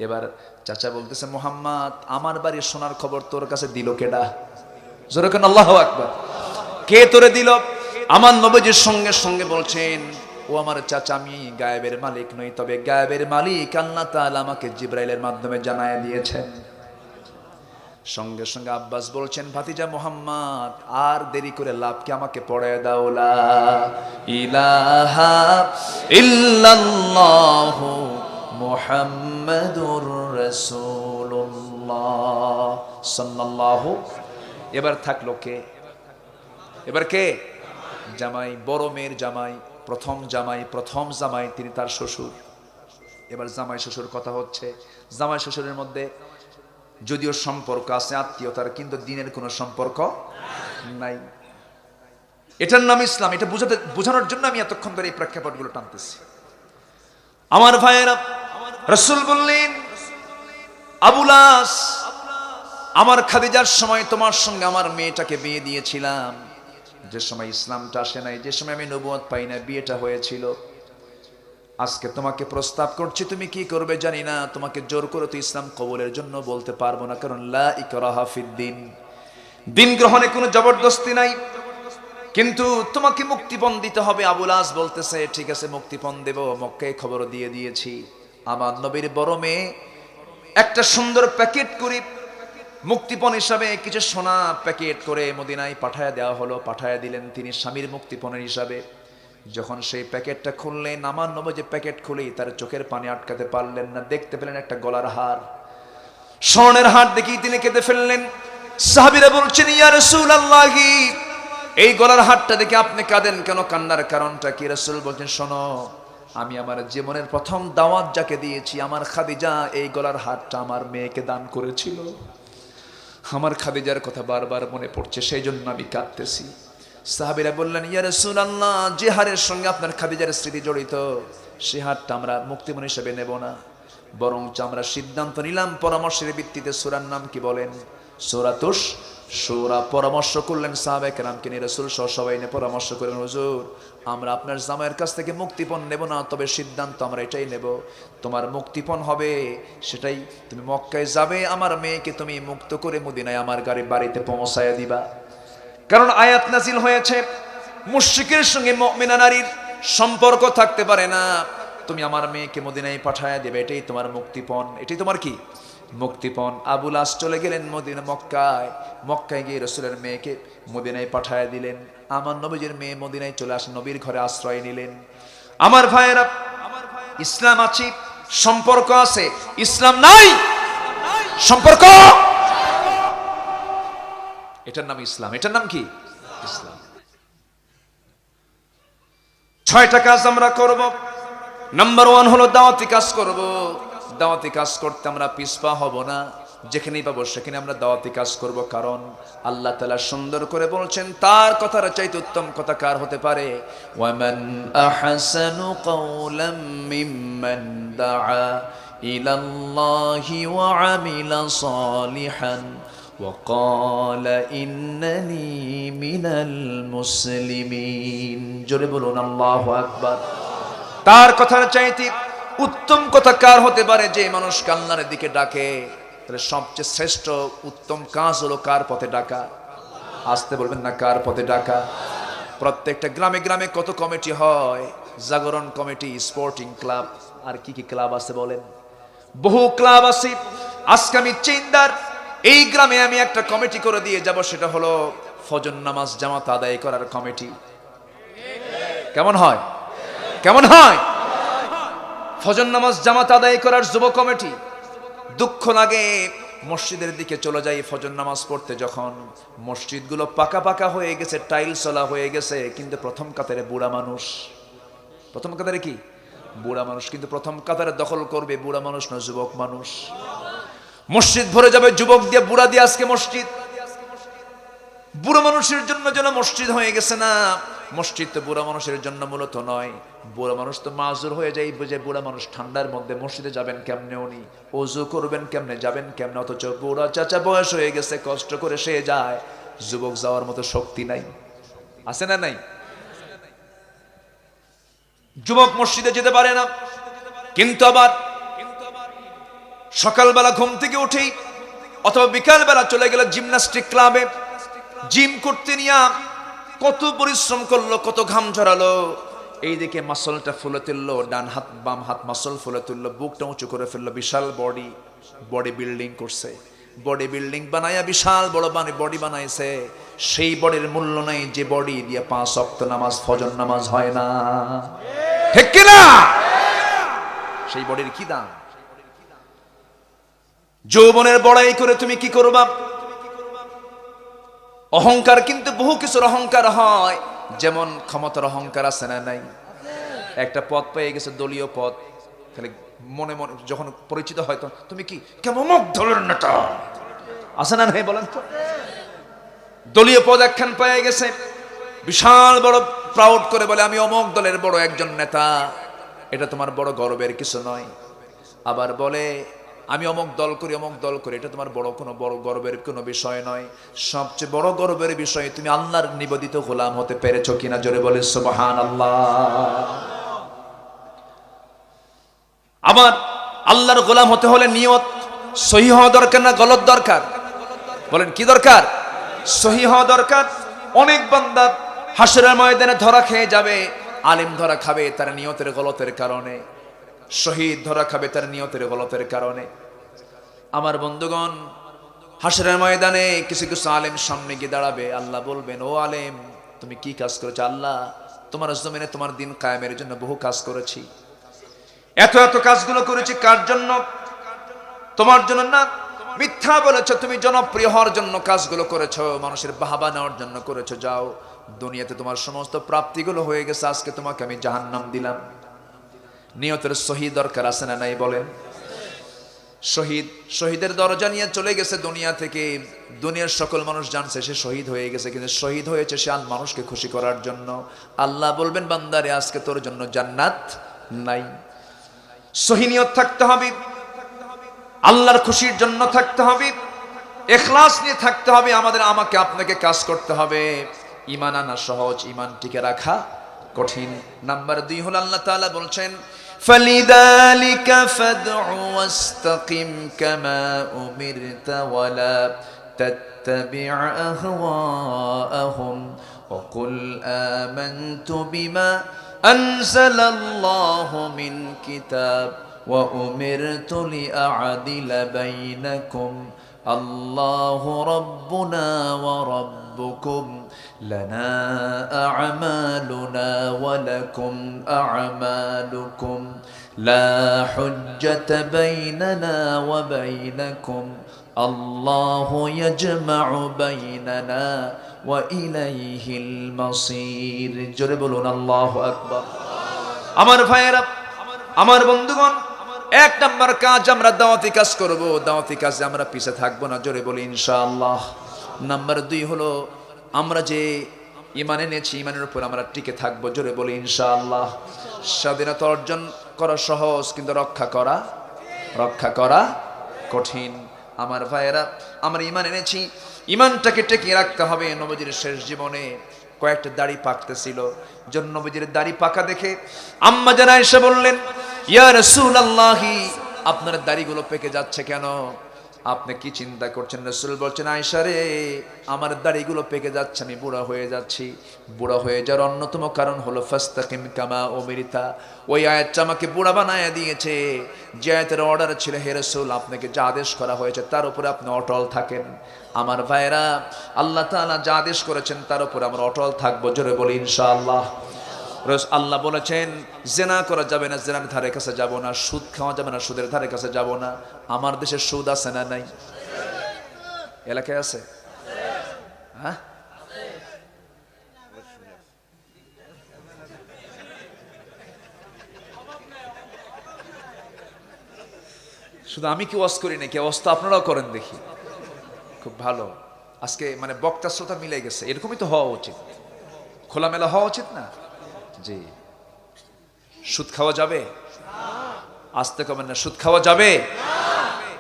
এবার চাচা বলতেছে, মুহাম্মদ, আমার বাড়ির সোনার খবর তোর কাছে দিল কেডা? জোরে কেন আল্লাহু আকবার। কে তোরে দিল? আমার নবীজির সঙ্গে সঙ্গে বলছেন, ও আমার চাচা, আমি গায়েবের মালিক নই, তবে গায়েবের মালিক আল্লাহ তাআলা আমাকে জিবরাইলের মাধ্যমে জানায় দিয়েছেন। সঙ্গে সঙ্গে আব্বাস বলছেন, ভাতিজা মুহাম্মদ, আর দেরি করে লাভ কি, আমাকে পড়ায় দাও, লা ইলাহা ইল্লাল্লাহু মুহাম্মাদুর রাসূলুল্লাহ সাল্লাল্লাহু। এবার থাকলো কে? এবার কে? জামাই, বড় মেয়ের জামাই, প্রথম জামাই, প্রথম জামাই, তিনি তার শ্বশুর। এবার জামাই শ্বশুর কথা হচ্ছে। জামাই শ্বশুরের মধ্যে যদিও সম্পর্ক আছে, আত্মীয়তার, কিন্তু দিনের কোনো সম্পর্ক নাই। এটার নাম ইসলাম। এটা বোঝানোর জন্য আমি এতক্ষণ ধরে এই প্রেক্ষাপটগুলো টানতেছি। আমার ভাইয়েরা, রাসূল বললেন, আবুলাস, আমার খাদিজার সময় তোমার সঙ্গে আমার মেয়েটাকে বিয়ে দিয়েছিলাম, যে সময় ইসলামটা আসে নাই, যে সময় আমি নবুয়ত পাই না, বিয়েটা হয়েছিল। আজকে তোমাকে প্রস্তাব করছি, তুমি কি করবে জানি না, তোমাকে জোর করে তো ইসলাম কবুলের জন্য বলতে পারবো না, কারণ লা ইকরাহা ফিদ্দিন, দিন গ্রহণে কোনো জবরদস্তি নাই, কিন্তু তোমাকে মুক্তিপণ দিতে হবে। আবুলাস বলতেছে, ঠিক আছে মুক্তিপণ দেব। মক্কায় খবর দিয়ে দিয়েছি, আমার নবীর বড় মেয়ে একটা সুন্দর প্যাকেট করে মুক্তিপণ হিসাবে কিছু সোনা প্যাকেট করে মদিনায় পাঠায় দেওয়া হলো। পাঠায় দিলেন তিনি স্বামীর মুক্তিপণের হিসাবে। যখন সেই প্যাকেটটা খুললেন, আমার নবী যে প্যাকেট খুলেই তার চোখের পানি আটকাতে পারলেন না। দেখতে পেলেন একটা গলার হার, স্বর্ণের হার দেখি তিনি কেঁদে ফেললেন। সাহাবীরা বলছেন, ইয়া রাসূলুল্লাহ, এই গলার হারটা দেখে আপনি কাঁদেন কেন? কান্নার কারণটা কি? রাসূল বলছেন, শোনো, আমি আমার জীবনের প্রথম দাওয়াত যাকে দিয়েছি, আমার খাদিজা, এই গলার হারটা আমার মেয়েকে দান করেছিল। আমার খাদিজার কথা বারবার মনে পড়ছে, সেই জন্য আমি কাঁদতেছি। সাহাবীরা বললেন, ইয়া রাসূলুল্লাহ, যে হারের সঙ্গে আপনার খাদিজার স্মৃতি জড়িত, সে হারটা আমরা মুক্তিপণ হিসেবে নেব না, বরং আমরা সিদ্ধান্ত নিলাম, পরামর্শের ভিত্তিতে। সূরার নাম কি বলেন? সূরাতুশ শূরা। পরামর্শ করলেন সাহাবায়ে কেরামকে নিয়ে, রাসূল সহ সবাই নিয়ে পরামর্শ করলেন, হুজুর, আমরা আপনার জামাইয়ের কাছ থেকে মুক্তিপণ নেব না, তবে সিদ্ধান্ত আমরা এটাই নেব, তোমার মুক্তিপণ হবে সেটাই, তুমি মক্কায় যাবে, আমার মেয়েকে তুমি মুক্ত করে মদিনায় আমার বাড়িতে পৌঁছায়া দিবা। কারণ আয়াত নাজিল হয়েছে, মুশরিকের সঙ্গে মুমিনা নারীর সম্পর্ক থাকতে পারে না, তুমি আমার মেয়েকে মদিনায় পাঠায়া দেবে, এটাই তোমার মুক্তিপণ, এটাই তোমার কি? মুক্তিপণ আবুল আস চলে গেলেন মদিনা মক্কায় গিয়ে রাসূলের মেয়েকে মদিনায় পাঠায় দিলেন। আমার নবীজির মেয়ে মদিনায় চলে আসেন, নবীর ঘরে আশ্রয় নিলেন। আমার ভাইয়েরা, ইসলাম আছে, সম্পর্ক আছে, ইসলাম নাই সম্পর্ক, এটার নাম ইসলাম। এটার নাম কি? ইসলাম। 6টা কাজ আমরা করব। নাম্বার 1 হলো দাওয়াতি কাজ করব। দাওয়াতি কাজ করতে আমরা পিছপা হব না, যেখানেই পাবো সেখানে আমরা দাওয়াতি কাজ করব। কারণ আল্লাহ তাআলা সুন্দর করে বলছেন, তার কথার চাইতে উত্তম কথা কার হতে পারে? ওয়ামান আহসানু কাওলাম মিম্মান দাআ ইলাল্লাহি ওয়া আমিলা সালিহান ওয়া ক্বালা ইন্নানি মিনাল মুসলিমিন। জোরে বলুন আল্লাহু আকবার। তার কথার চাইতে উত্তম কথা কার হতে পারে? যে মানুষ আল্লাহর দিকে ডাকে। তাহলে সবচেয়ে শ্রেষ্ঠ উত্তম কাজ হলো কার পথে ডাকা? আসতে বলবেন না, কার পথে ডাকা? প্রত্যেকটা গ্রামে গ্রামে কত কমিটি হয়, জাগরণ কমিটি, স্পোর্টিং ক্লাব, আর কি কি ক্লাব আছে বলেন? বহু ক্লাব আছে। আজকে আমি চিন্তার এই গ্রামে আমি একটা কমিটি করে দিয়ে যাব, সেটা হলো ফজর নামাজ জামাত আদায় করার কমিটি। কেমন হয়? কেমন হয়? ফজর নামাজ জামাত আদায় করার যুব কমিটি। দুঃখ লাগে, মসজিদের দিকে চলে যাই ফজর নামাজ পড়তে, যখন মসজিদগুলো পাকা পাকা হয়ে গেছে, টাইলস চলা হয়ে গেছে, কিন্তু প্রথম কাতারে বুড়া মানুষ। প্রথম কাতারে কি? বুড়া মানুষ। কিন্তু প্রথম কাতারে দখল করবে বুড়া মানুষ না যুবক মানুষ। মসজিদ ভরে যাবে যুবক দিয়ে, বুড়া দিয়ে। আজকে মসজিদ বুড়া মানুষের জন্য যেন মসজিদ হয়ে গেছে না। মসজিদ তো বুড়া মানুষের জন্য মূলত নয়। বুড়া মানুষ তো মাজুর হয়ে যায়, বুঝে বুড়া মানুষ ঠান্ডার মধ্যে মসজিদে যাবেন কেমনে, উনি ওযু করবেন কেমনে, যাবেন কেমনে? অথচ বুড়া চাচা বয়স হয়ে গেছে, কষ্ট করে সে যায়। যুবক যাওয়ার মতো শক্তি নাই, আছে না নাই? যুবক মসজিদে যেতে পারে না। কিন্তু আবার সকালবেলা ঘুম থেকে উঠেই অথবা বিকালবেলা চলে গেল জিমন্যাস্টিক ক্লাবে, জিম করতে নিয়ে কত পরিশ্রম করলো, কত ঘাম ঝরালো। এইদিকে মাসলটা ফুলে তুললো, ডান হাত বাম হাত মাসল ফুলে তুললো, বুকটা উঁচু করে ফেললো, বিশাল বডি বিল্ডিং করছে। বডি বিল্ডিং বানায়া বিশাল বড় বডি বানাইছে। সেই বডির মূল্য নাই যে বডি দিয়ে 5 ওয়াক্ত নামাজ, ফজর নামাজ হয় না। ঠিক কি না? সেই বডির কি দাম? যৌবনের বড়াই করে তুমি কি করবা? অহংকার, কিন্তু বহু কিছুর অহংকার হয়। যেমন ক্ষমতার অহংকার আছে না নাই? একটা পদ পেয়ে গেছে, দলীয় পদ, খালি মনে মনে যখন পরিচিত হয়, তো তুমি কি কেমন দলের নেতা, আছে না নাই বলেন তো? দলীয় পদ একখান পেয়ে গেছে, বিশাল বড় প্রাউড করে বলে আমি অমুক দলের বড় একজন নেতা। এটা তোমার বড় গর্বের কিছু নয়। আবার বলে আমি অমুক দল করি, এটা তোমার বড় গর্বের কোনো বিষয় নয়। সবচেয়ে বড় গর্বের বিষয় তুমি আল্লাহর নিবেদিত গোলাম হতে পেরেছো কিনা। জোরে বলে সুবহানাল্লাহ। আবার আল্লাহর গোলাম হতে হলে নিয়ত সহি হওয়া দরকার না গলত দরকার? বলেন কি দরকার? সহি হওয়া দরকার। অনেক বান্দা হাসরের ময়দানে ধরা খেয়ে যাবে, আলিম ধরা খাবে তার নিয়তের গলতের কারণে, শহীদ ধরা খাবে তার নিয়তের গলতের কারণে। আমার বন্ধুগণ, হাসরের ময়দানে কিছু কিছু আলেম সামনে গিয়ে দাঁড়াবে, আল্লাহ বলবেন ও আলেম তুমি কি কাজ করেছো? আল্লাহ তোমার জমিনে তোমার দিন কায়েমের জন্য বহু কাজ করেছি, এত এত কাজগুলো করেছি। কার জন্য? তোমার জন্য না। মিথ্যা বলেছো, তুমি জনপ্রিয় হওয়ার জন্য কাজগুলো করেছো, মানুষের বাহবা নেওয়ার জন্য করেছো। যাও, দুনিয়াতে তোমার সমস্ত প্রাপ্তিগুলো হয়ে গেছে, আজকে তোমাকে আমি জাহান্নাম দিলাম। নিয়তের সহি দরকার আছে না নাই বলেন? শহীদের দরজা নিয়ে চলে গেছে দুনিয়া থেকে, দুনিয়ার সকল মানুষ জানছে সে শহীদ হয়ে গেছে, কিন্তু শহীদ হয়েছে সে মানুষকে খুশি করার জন্য। আল্লাহ বলবেন বান্দারে আজকে তোর জন্য জান্নাত নাই। সহি নিয়ত থাকতে হবে, আল্লাহর খুশির জন্য থাকতে হবে, ইখলাস নিয়ে থাকতে হবে। আমাকে আপনাকে কাজ করতে হবে। ঈমান আনা সহজ, ঈমান টিকে রাখা কঠিন। নাম্বার 2 হলো আল্লাহ তাআলা বলছেন فَلِذَلِكَ فَادْعُ وَاسْتَقِمْ كَمَا أُمِرْتَ وَلَا تَتَّبِعْ أَهْوَاءَهُمْ وَقُلْ آمَنْتُ بِمَا أَنزَلَ اللَّهُ مِنْ كِتَابٍ وأمرت لأعدل بينكم الله ربنا وربكم لنا أعمالنا ولكم أعمالكم لا حجة بيننا وبينكم الله يجمع بيننا وإليه المصير جربلون الله أكبر আমার ভাইয়েরা আমার বন্ধুগণ এক নাম্বার কাজ আমরা দাওয়াতি কাজ করব দাওয়াতি কাজে আমরা পিছে থাকবো না জোরে বলি ইনশাআল্লাহ নাম্বার 2 হলো আমরা যে ঈমান এনেছি ঈমানের উপর আমরা টিকে থাকবো জোরে বলি ইনশাআল্লাহ স্বাধীনতা অর্জন করা সহজ কিন্তু রক্ষা করা কঠিন আমার ভাইয়েরা আমরা ঈমান এনেছি ঈমানটাকে টিকিয়ে রাখতে হবে নবীজির শেষ জীবনে কয়েকটা দাড়ি পাকতেছিল জন্য নবীজির দাড়ি পাকা দেখে আম্মা জান আয়েশা বললেন ইয়া রাসূলুল্লাহ আপনার দাড়িগুলো পেকে যাচ্ছে কেন আপনি কি চিন্তা করছেন রাসূল বলছেন আয়েশা রে আমার দাড়িগুলো পেকে যাচ্ছে আমি বুড়া হয়ে যাচ্ছি বুড়া হয়ে যাওয়ার অন্যতম কারণ হলো ফাস্তাকিম কামা উমিরতা ওই আয়াতটা আমাকে বুড়া বানায়া দিয়েছে যে আয়াতের অর্ডার ছিল হে রাসূল আপনাকে যা আদেশ করা হয়েছে তার উপরে আপনি অটল থাকেন আমার ভাইরা আল্লাহ তাআলা যা আদেশ করেছেন তার উপরে আমরা অটল থাকবো জোরে বলি ইনশাআল্লাহ আল্লাহ বলেছেন জেনা করা যাবে না জেনার ধারে কাছে যাব না সুদ খাওয়া যাবে না সুদের ধারে কাছে যাব না আমার দেশে সুদ আছে না নাই এলাকায় আছে হ্যাঁ শুধু আমি কি ওয়াজ করি না কি ওয়াজ তো আপনারাও করেন দেখি খুব ভালো আজকে মানে বক্তা শ্রোতা মিলে গেছে এরকমই তো হওয়া উচিত খোলামেলা হওয়া উচিত না জি সুদ খাওয়া যাবে আসতে কমেন না সুদ খাওয়া যাবে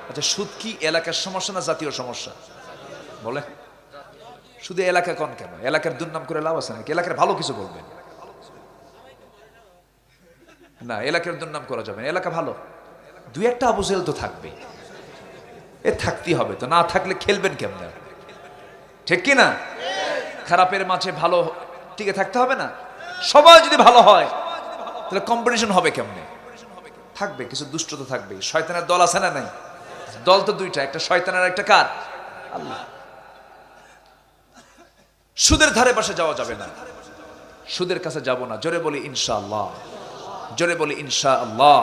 আচ্ছা সুদ কি এলাকার সমস্যা না জাতীয় সমস্যা বলে শুধু এলাকা কোন কেন এলাকার দুর্নাম করে লাভ আছে নাকি এলাকার ভালো কিছু বলবেন না এলাকার দুর্নাম করা যাবে না এলাকা ভালো দুই একটা আবুজেল তো থাকবে এ থাকতেই হবে তো না থাকলে খেলবেন কেমন ঠিক কি না খারাপের মাঝে ভালো টিকে থাকতে হবে না সবাই যদি ভালো হয় তাহলে কম্পিটিশন হবে কেমনে থাকবে কিছু দুষ্টতা থাকবে শয়তানের দল আছে না নাই দল তো দুইটা একটা শয়তানের একটা কার আল্লাহ সুদের ধারে পাশে যাওয়া যাবে না সুদের কাছে যাব না জোরে বলি ইনশাআল্লাহ জোরে বলি ইনশাআল্লাহ